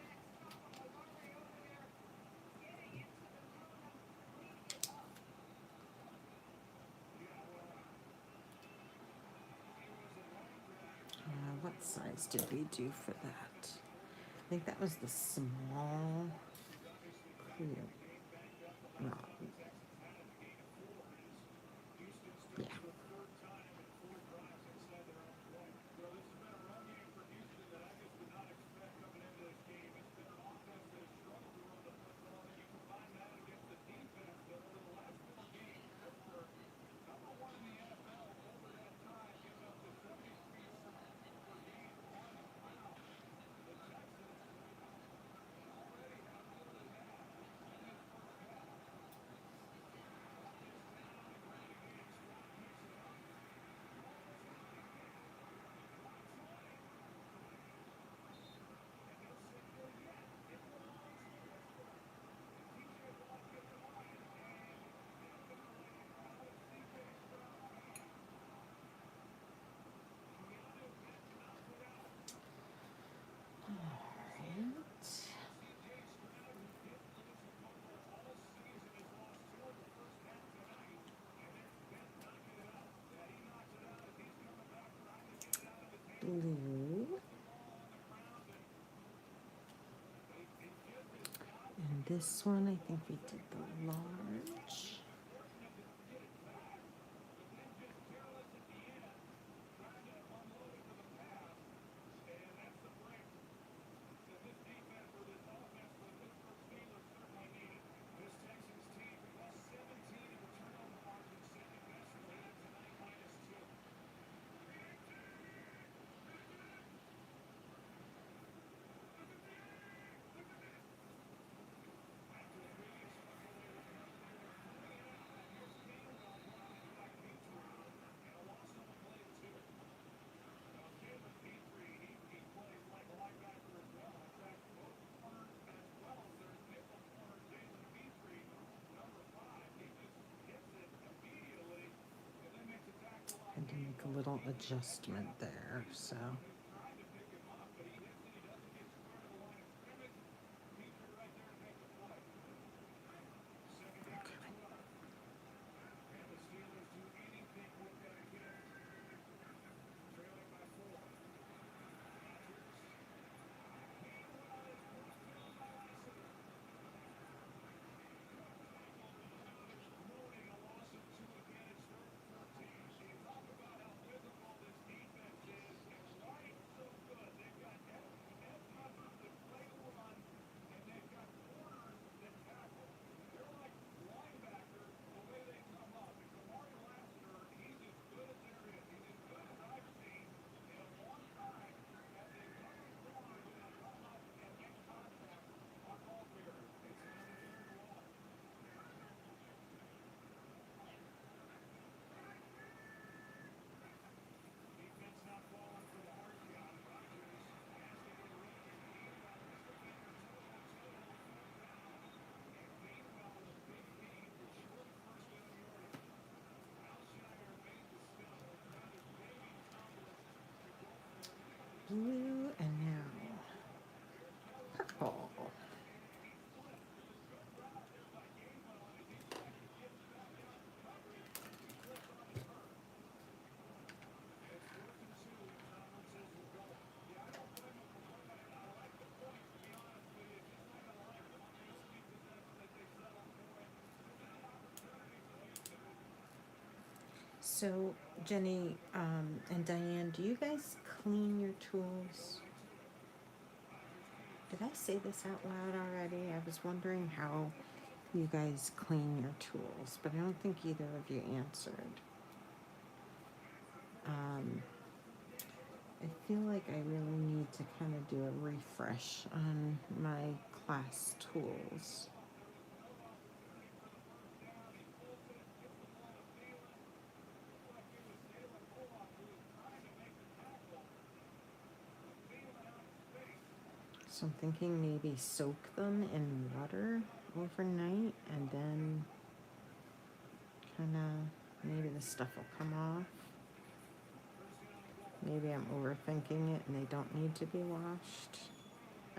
What size did we do for that? I think that was the small clear. No. Yeah. Alright. Blue. And this one, I think we did the large. Had to make a little adjustment there, so. Blue and now purple. So, Jenny and Diane, do you guys clean your tools? Did I say this out loud already? I was wondering how you guys clean your tools, but I don't think either of you answered. I feel like I really need to kind of do a refresh on my class tools. So I'm thinking maybe soak them in water overnight and then kind of maybe the stuff will come off. Maybe I'm overthinking it and they don't need to be washed.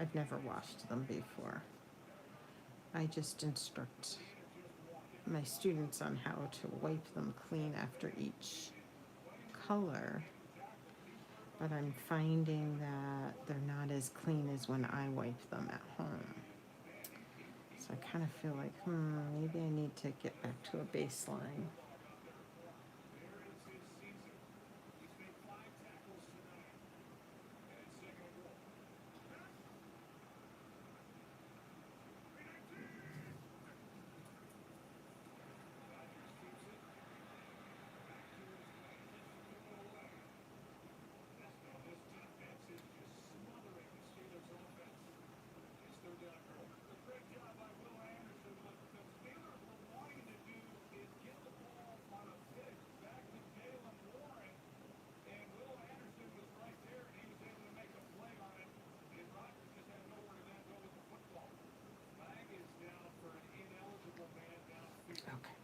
I've never washed them before. I just instruct my students on how to wipe them clean after each color, but I'm finding that they're not as clean as when I wipe them at home. So I kind of feel like, maybe I need to get back to a baseline. Okay.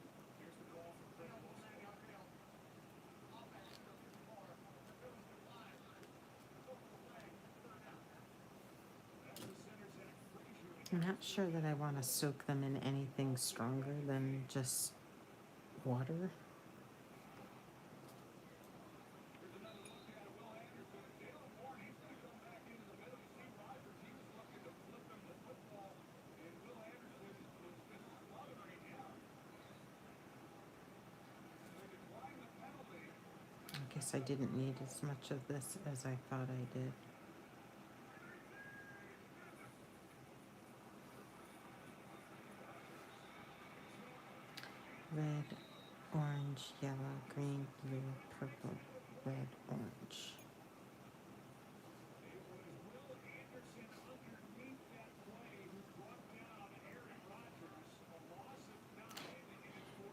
I'm not sure that I want to soak them in anything stronger than just water. I guess I didn't need as much of this as I thought I did. Red, orange, yellow, green, blue, purple, red, orange.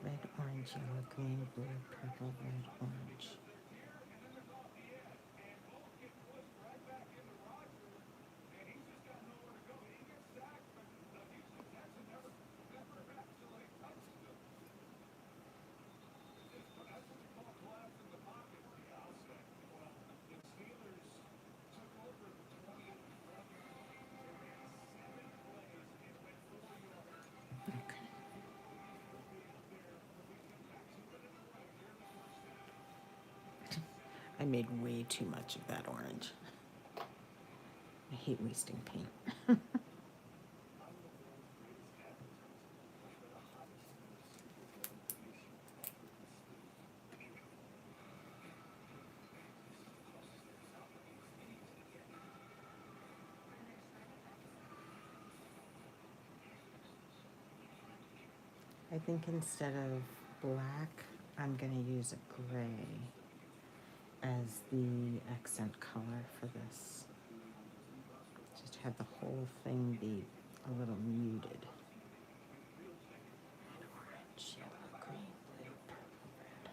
Red, orange, yellow, green, blue, purple, red, orange. Okay. I made way too much of that orange. I hate wasting paint. I think instead of black, I'm going to use a gray as the accent color for this. Just have the whole thing be a little muted. Red, orange, yellow, green, blue, purple, red.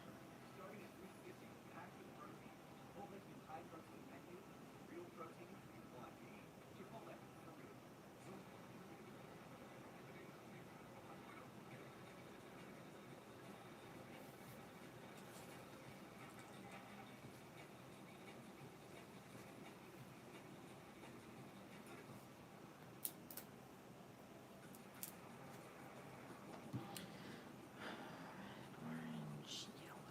Orange, yellow.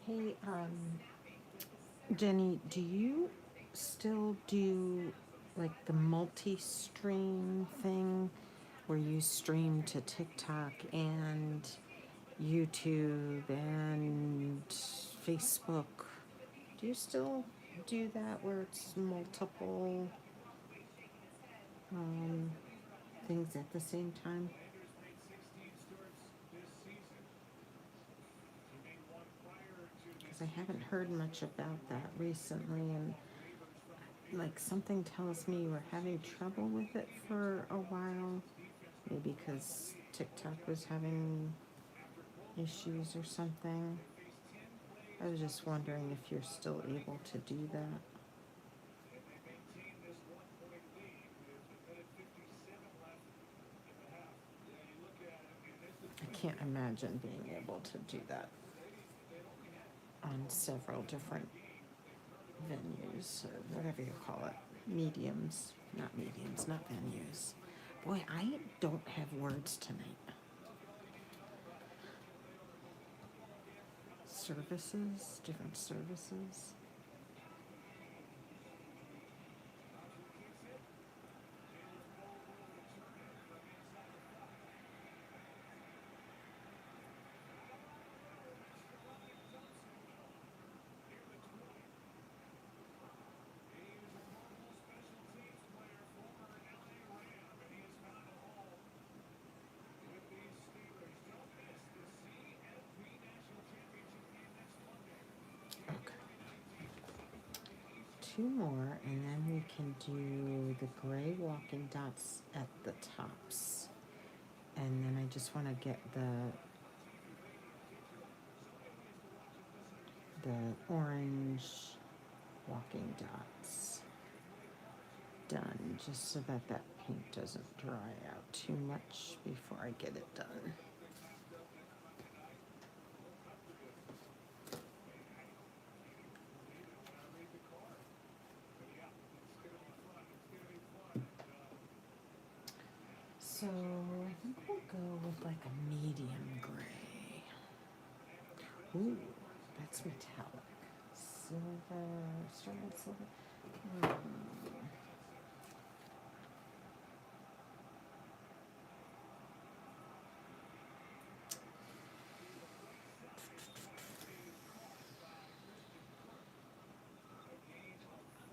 Hey, Jenny, do you still do like the multi-stream thing where you stream to TikTok and YouTube and Facebook? Do you still do that where it's multiple um, things at the same time? Because I haven't heard much about that recently, and like something tells me you were having trouble with it for a while. Maybe because TikTok was having issues or something. I was just wondering if you're still able to do that. I can't imagine being able to do that on several different venues or whatever you call it. Not mediums, not venues. Boy, I don't have words tonight. Services, different services. Okay. Two more, and then we can do the gray walking dots at the tops. And then I just want to get the orange walking dots done, just so that that paint doesn't dry out too much before I get it done. So I think we'll go with like a medium gray. Ooh, that's metallic. Silver, sterling silver. Hmm.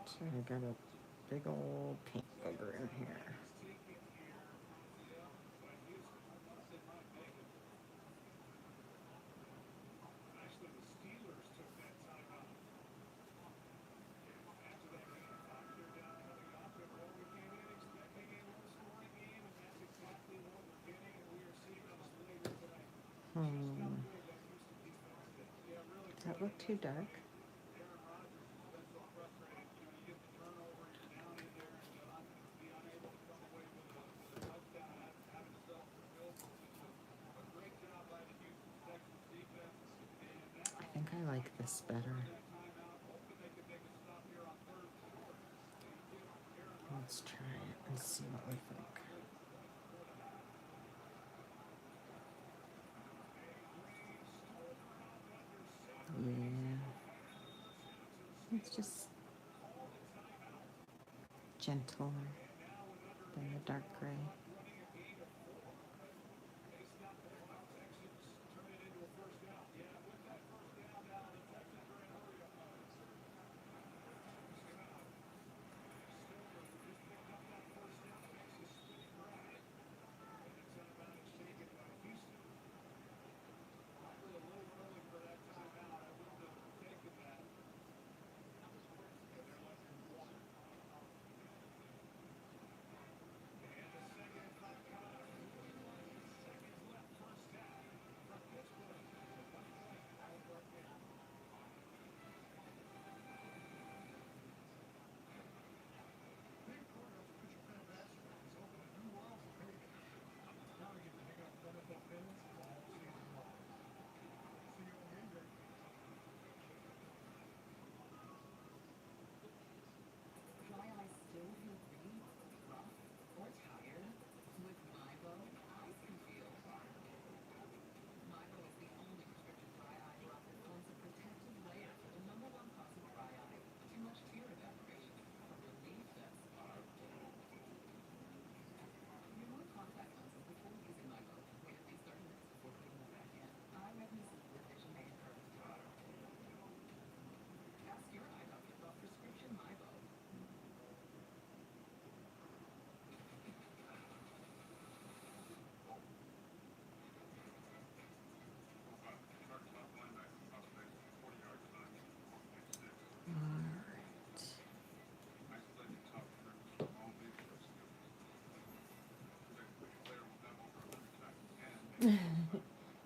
So I got a big old paint booger in here. Does that look too dark? I think I like this better. Let's try it and see what we think. Yeah. It's just gentler than the dark gray.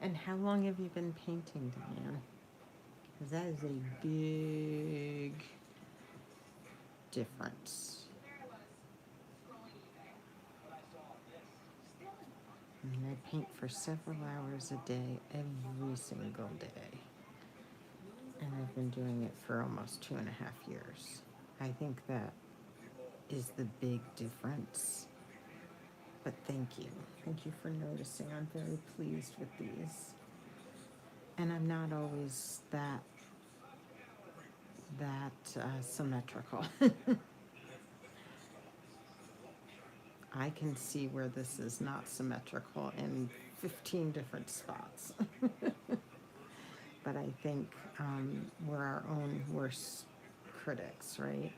And how long have you been painting, Diane? Because that is a big difference. I mean, I paint for several hours a day, every single day. And I've been doing it for almost 2.5 years. I think that is the big difference. But thank you. Thank you for noticing. I'm very pleased with these. And I'm not always that symmetrical. I can see where this is not symmetrical in 15 different spots. But I think we're our own worst critics, right?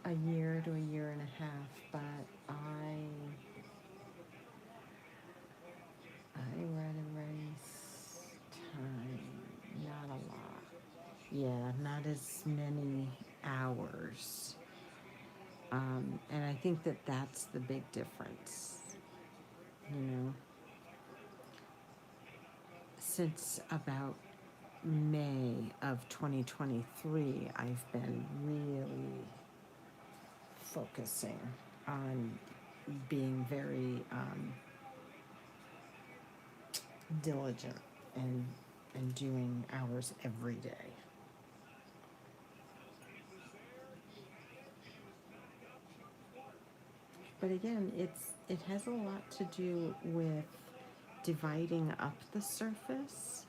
A year to a year and a half, but I red erase time, not a lot. Yeah, not as many hours. And I think that that's the big difference, you know. Since about May of 2023, I've been really focusing on being very diligent and doing hours every day. But again, it has a lot to do with dividing up the surface.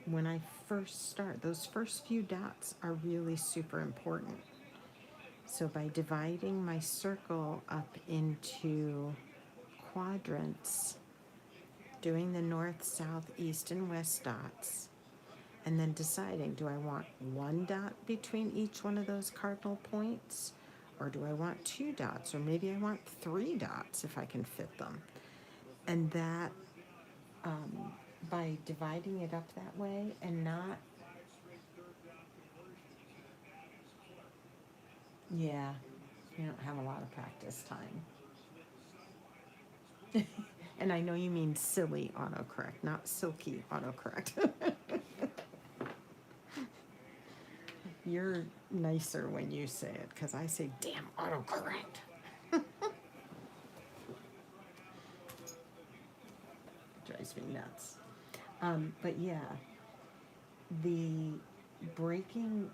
When I first start, those first few dots are really super important. So by dividing my circle up into quadrants, doing the north, south, east, and west dots, and then deciding, do I want one dot between each one of those cardinal points? Or do I want 2 dots? Or maybe I want 3 dots if I can fit them. And that, by dividing it up that way and not, yeah, you don't have a lot of practice time. And I know you mean silly autocorrect, not silky autocorrect. You're nicer when you say it, because I say, damn autocorrect. Drives me nuts. But yeah, the breaking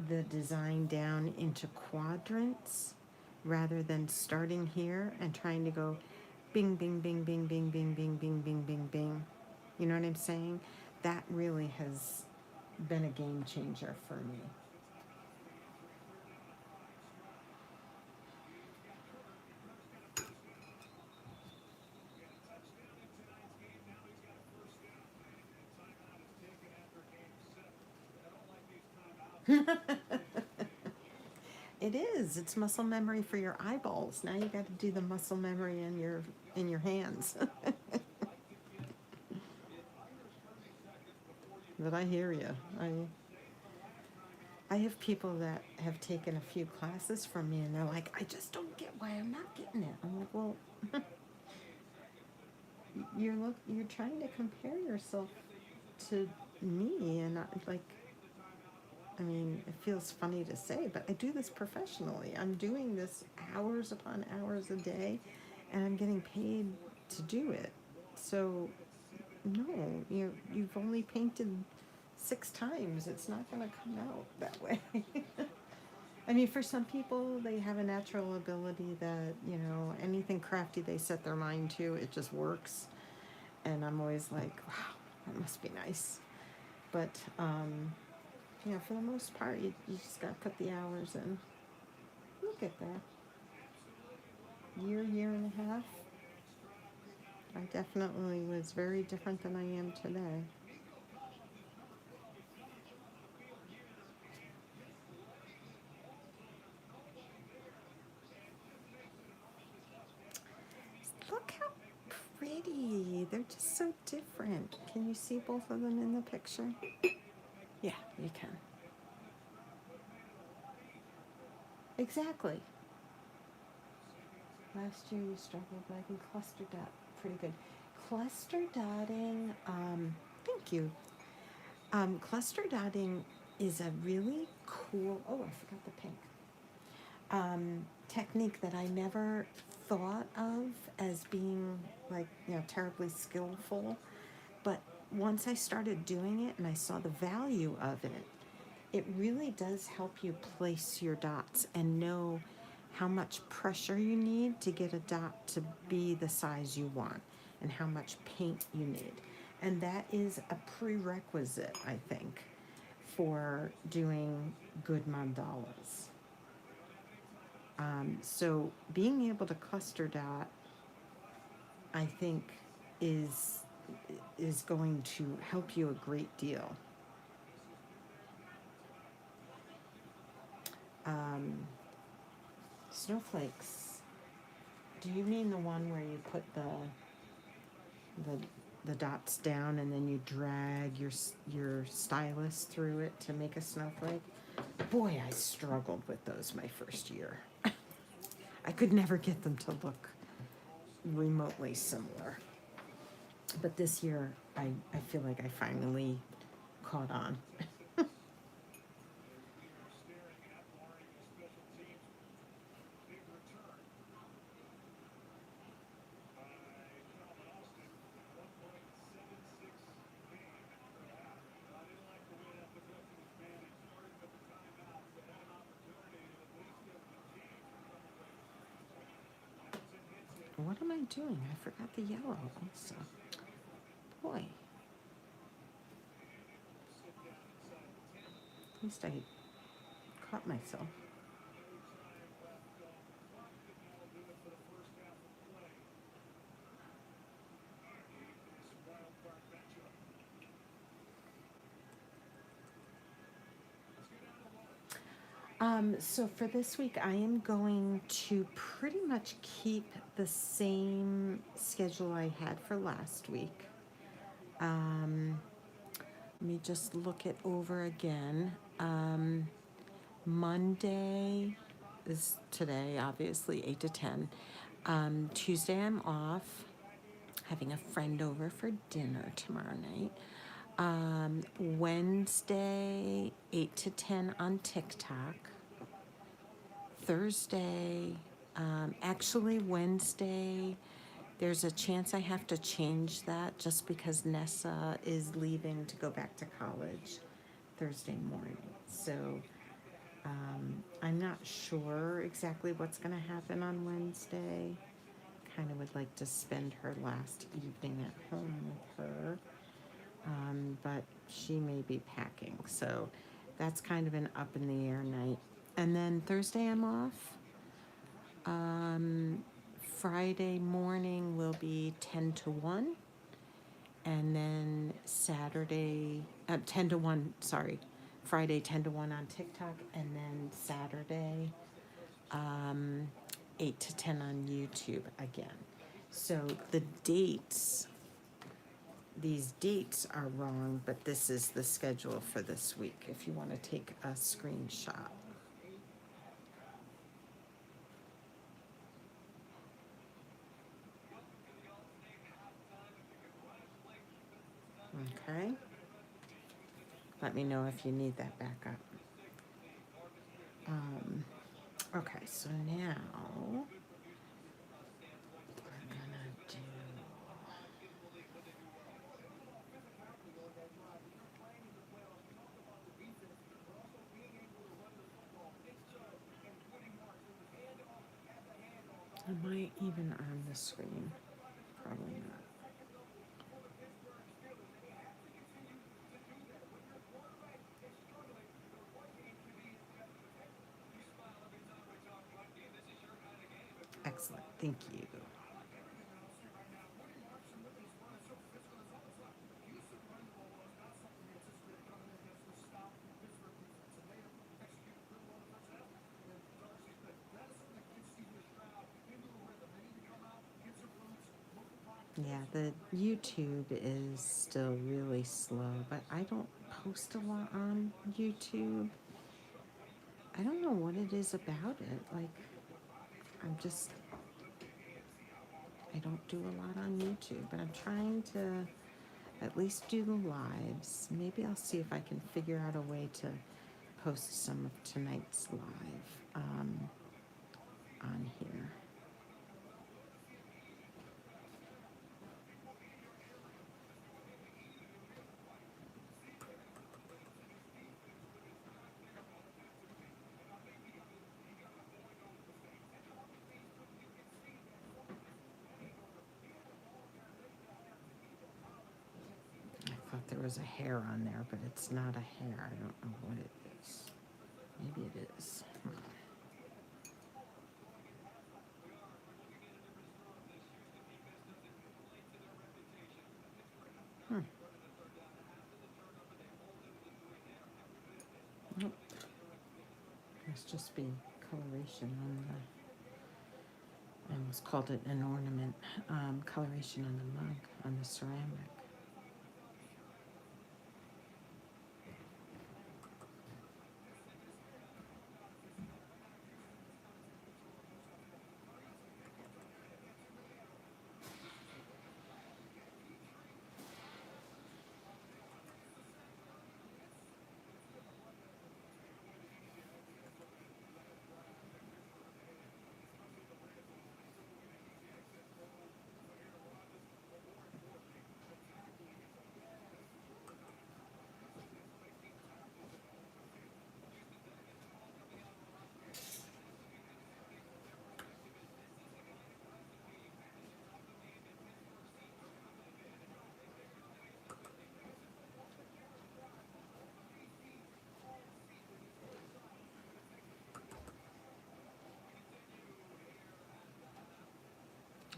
the design down into quadrants rather than starting here and trying to go bing, bing, bing, bing, bing, bing, bing, bing, bing, bing, bing. You know what I'm saying? That really has been a game changer for me. It is. It's muscle memory for your eyeballs. Now you got to do the muscle memory in your hands. But I hear you. I have people that have taken a few classes from me, and they're like, I just don't get why I'm not getting it. I'm like, well, you're trying to compare yourself to me, and I mean, it feels funny to say, but I do this professionally. I'm doing this hours upon hours a day, and I'm getting paid to do it. So, no, you've only painted 6 times. It's not going to come out that way. I mean, for some people, they have a natural ability that, anything crafty they set their mind to, it just works. And I'm always like, wow, that must be nice. But, for the most part, you just got to put the hours in. Look at that. Year and a half. I definitely was very different than I am today. Look how pretty. They're just so different. Can you see both of them in the picture? Yeah, you can. Exactly. Last year you struggled liking cluster dot. Pretty good. Cluster dotting, thank you. Cluster dotting is a really cool, oh, I forgot the pink, technique that I never thought of as being like, terribly skillful. But once I started doing it and I saw the value of it, it really does help you place your dots and know how much pressure you need to get a dot to be the size you want and how much paint you need. And that is a prerequisite, I think, for doing good mandalas. So being able to cluster dot, I think, is is going to help you a great deal. Um, Snowflakes. Do you mean the one where you put the the dots down and then you drag your stylus through it to make a snowflake? Boy, I struggled with those my first year. I could never get them to look remotely similar. But this year, I feel like I finally caught on. What am I doing? I forgot the yellow also. Boy. At least I caught myself. So for this week, I am going to pretty much keep the same schedule I had for last week. Let me just look it over again. Monday is today, obviously, 8 to 10. Tuesday, I'm off, having a friend over for dinner tomorrow night. Wednesday, 8 to 10 on TikTok. Thursday, actually, Wednesday, there's a chance I have to change that just because Nessa is leaving to go back to college Thursday morning. So I'm not sure exactly what's going to happen on Wednesday. Kind of would like to spend her last evening at home with her, but she may be packing. So that's kind of an up in the air night. And then Thursday I'm off. Friday morning will be 10 to 1. And then Saturday, 10 to 1, sorry. Friday 10 to 1 on TikTok. And then Saturday, 8 to 10 on YouTube again. So the dates, these dates are wrong, but this is the schedule for this week if you want to take a screenshot. Okay. Let me know if you need that backup. Okay, so now we're gonna do. Am I even on the screen? Probably not. Excellent, thank you. Yeah, the YouTube is still really slow, but I don't post a lot on YouTube. I don't know what it is about it. Like, I'm just, I don't do a lot on YouTube, but I'm trying to at least do the lives. Maybe I'll see if I can figure out a way to post some of tonight's live on here. I thought there was a hair on there, but it's not a hair. I don't know what it is. Maybe it is. Hmm. Nope. Must just be coloration on the, I almost called it an ornament, coloration on the mug, on the ceramic.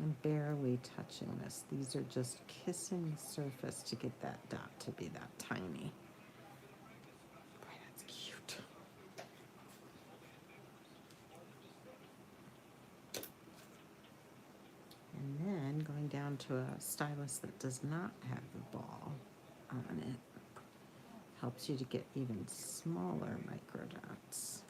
I'm barely touching this. These are just kissing the surface to get that dot to be that tiny. Boy, that's cute. And then going down to a stylus that does not have the ball on it helps you to get even smaller micro dots.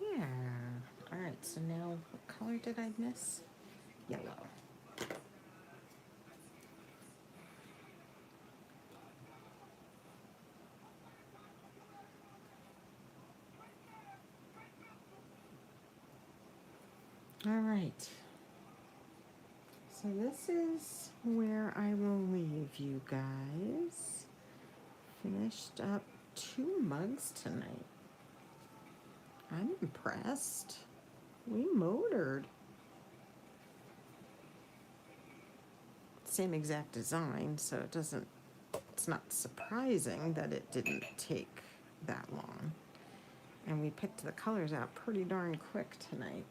Yeah. All right, so now what color did I miss? Yellow. All right. So this is where I will leave you guys. Finished up 2 mugs tonight. I'm impressed. We motored. Same exact design, so it's not surprising that it didn't take that long. And we picked the colors out pretty darn quick tonight.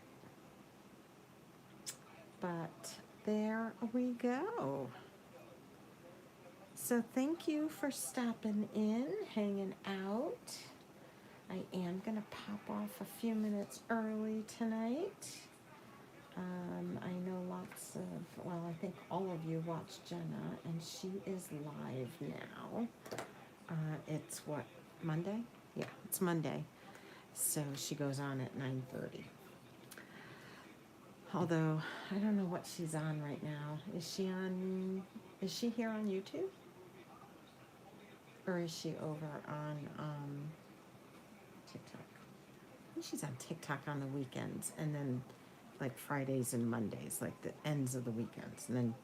But there we go. So thank you for stopping in, hanging out. I am gonna pop off a few minutes early tonight. I know lots of, well, I think all of you watched Jenna, and she is live now. It's what, Monday? Yeah, it's Monday. So she goes on at 9:30. Although, I don't know what she's on right now. Is she here on YouTube? Or is she over on TikTok? I think she's on TikTok on the weekends, and then like Fridays and Mondays, like the ends of the weekends. And then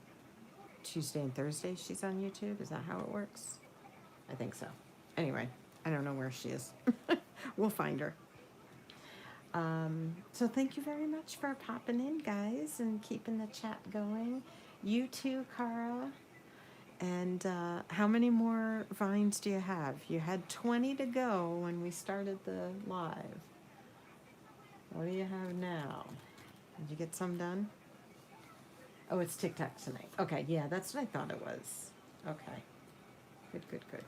Tuesday and Thursday she's on YouTube. Is that how it works? I think so. Anyway, I don't know where she is. We'll find her. So thank you very much for popping in, guys, and keeping the chat going. You too, Cara. And how many more vines do you have? You had 20 to go when we started the live. What do you have now? Did you get some done? Oh, it's TikTok tonight. Okay, yeah, that's what I thought it was. Okay. Good, good, good.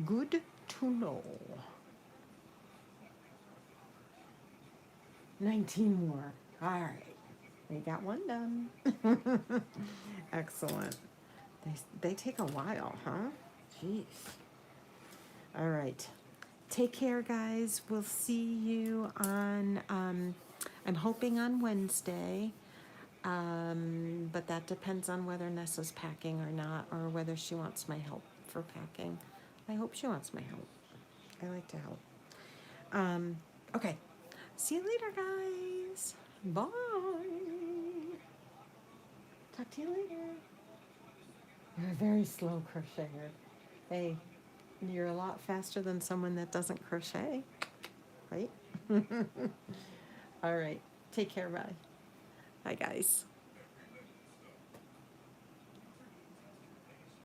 Good to know. 19 more. All right. We got one done. Excellent. They take a while, huh? Jeez. All right. Take care, guys. We'll see you on, I'm hoping on Wednesday. But that depends on whether Nessa's packing or not, or whether she wants my help for packing. I hope she wants my help. I like to help. Okay. See you later, guys. Bye. Talk to you later. You're a very slow crocheter. Hey, you're a lot faster than someone that doesn't crochet, right? All right. Take care. Bye. Bye, guys.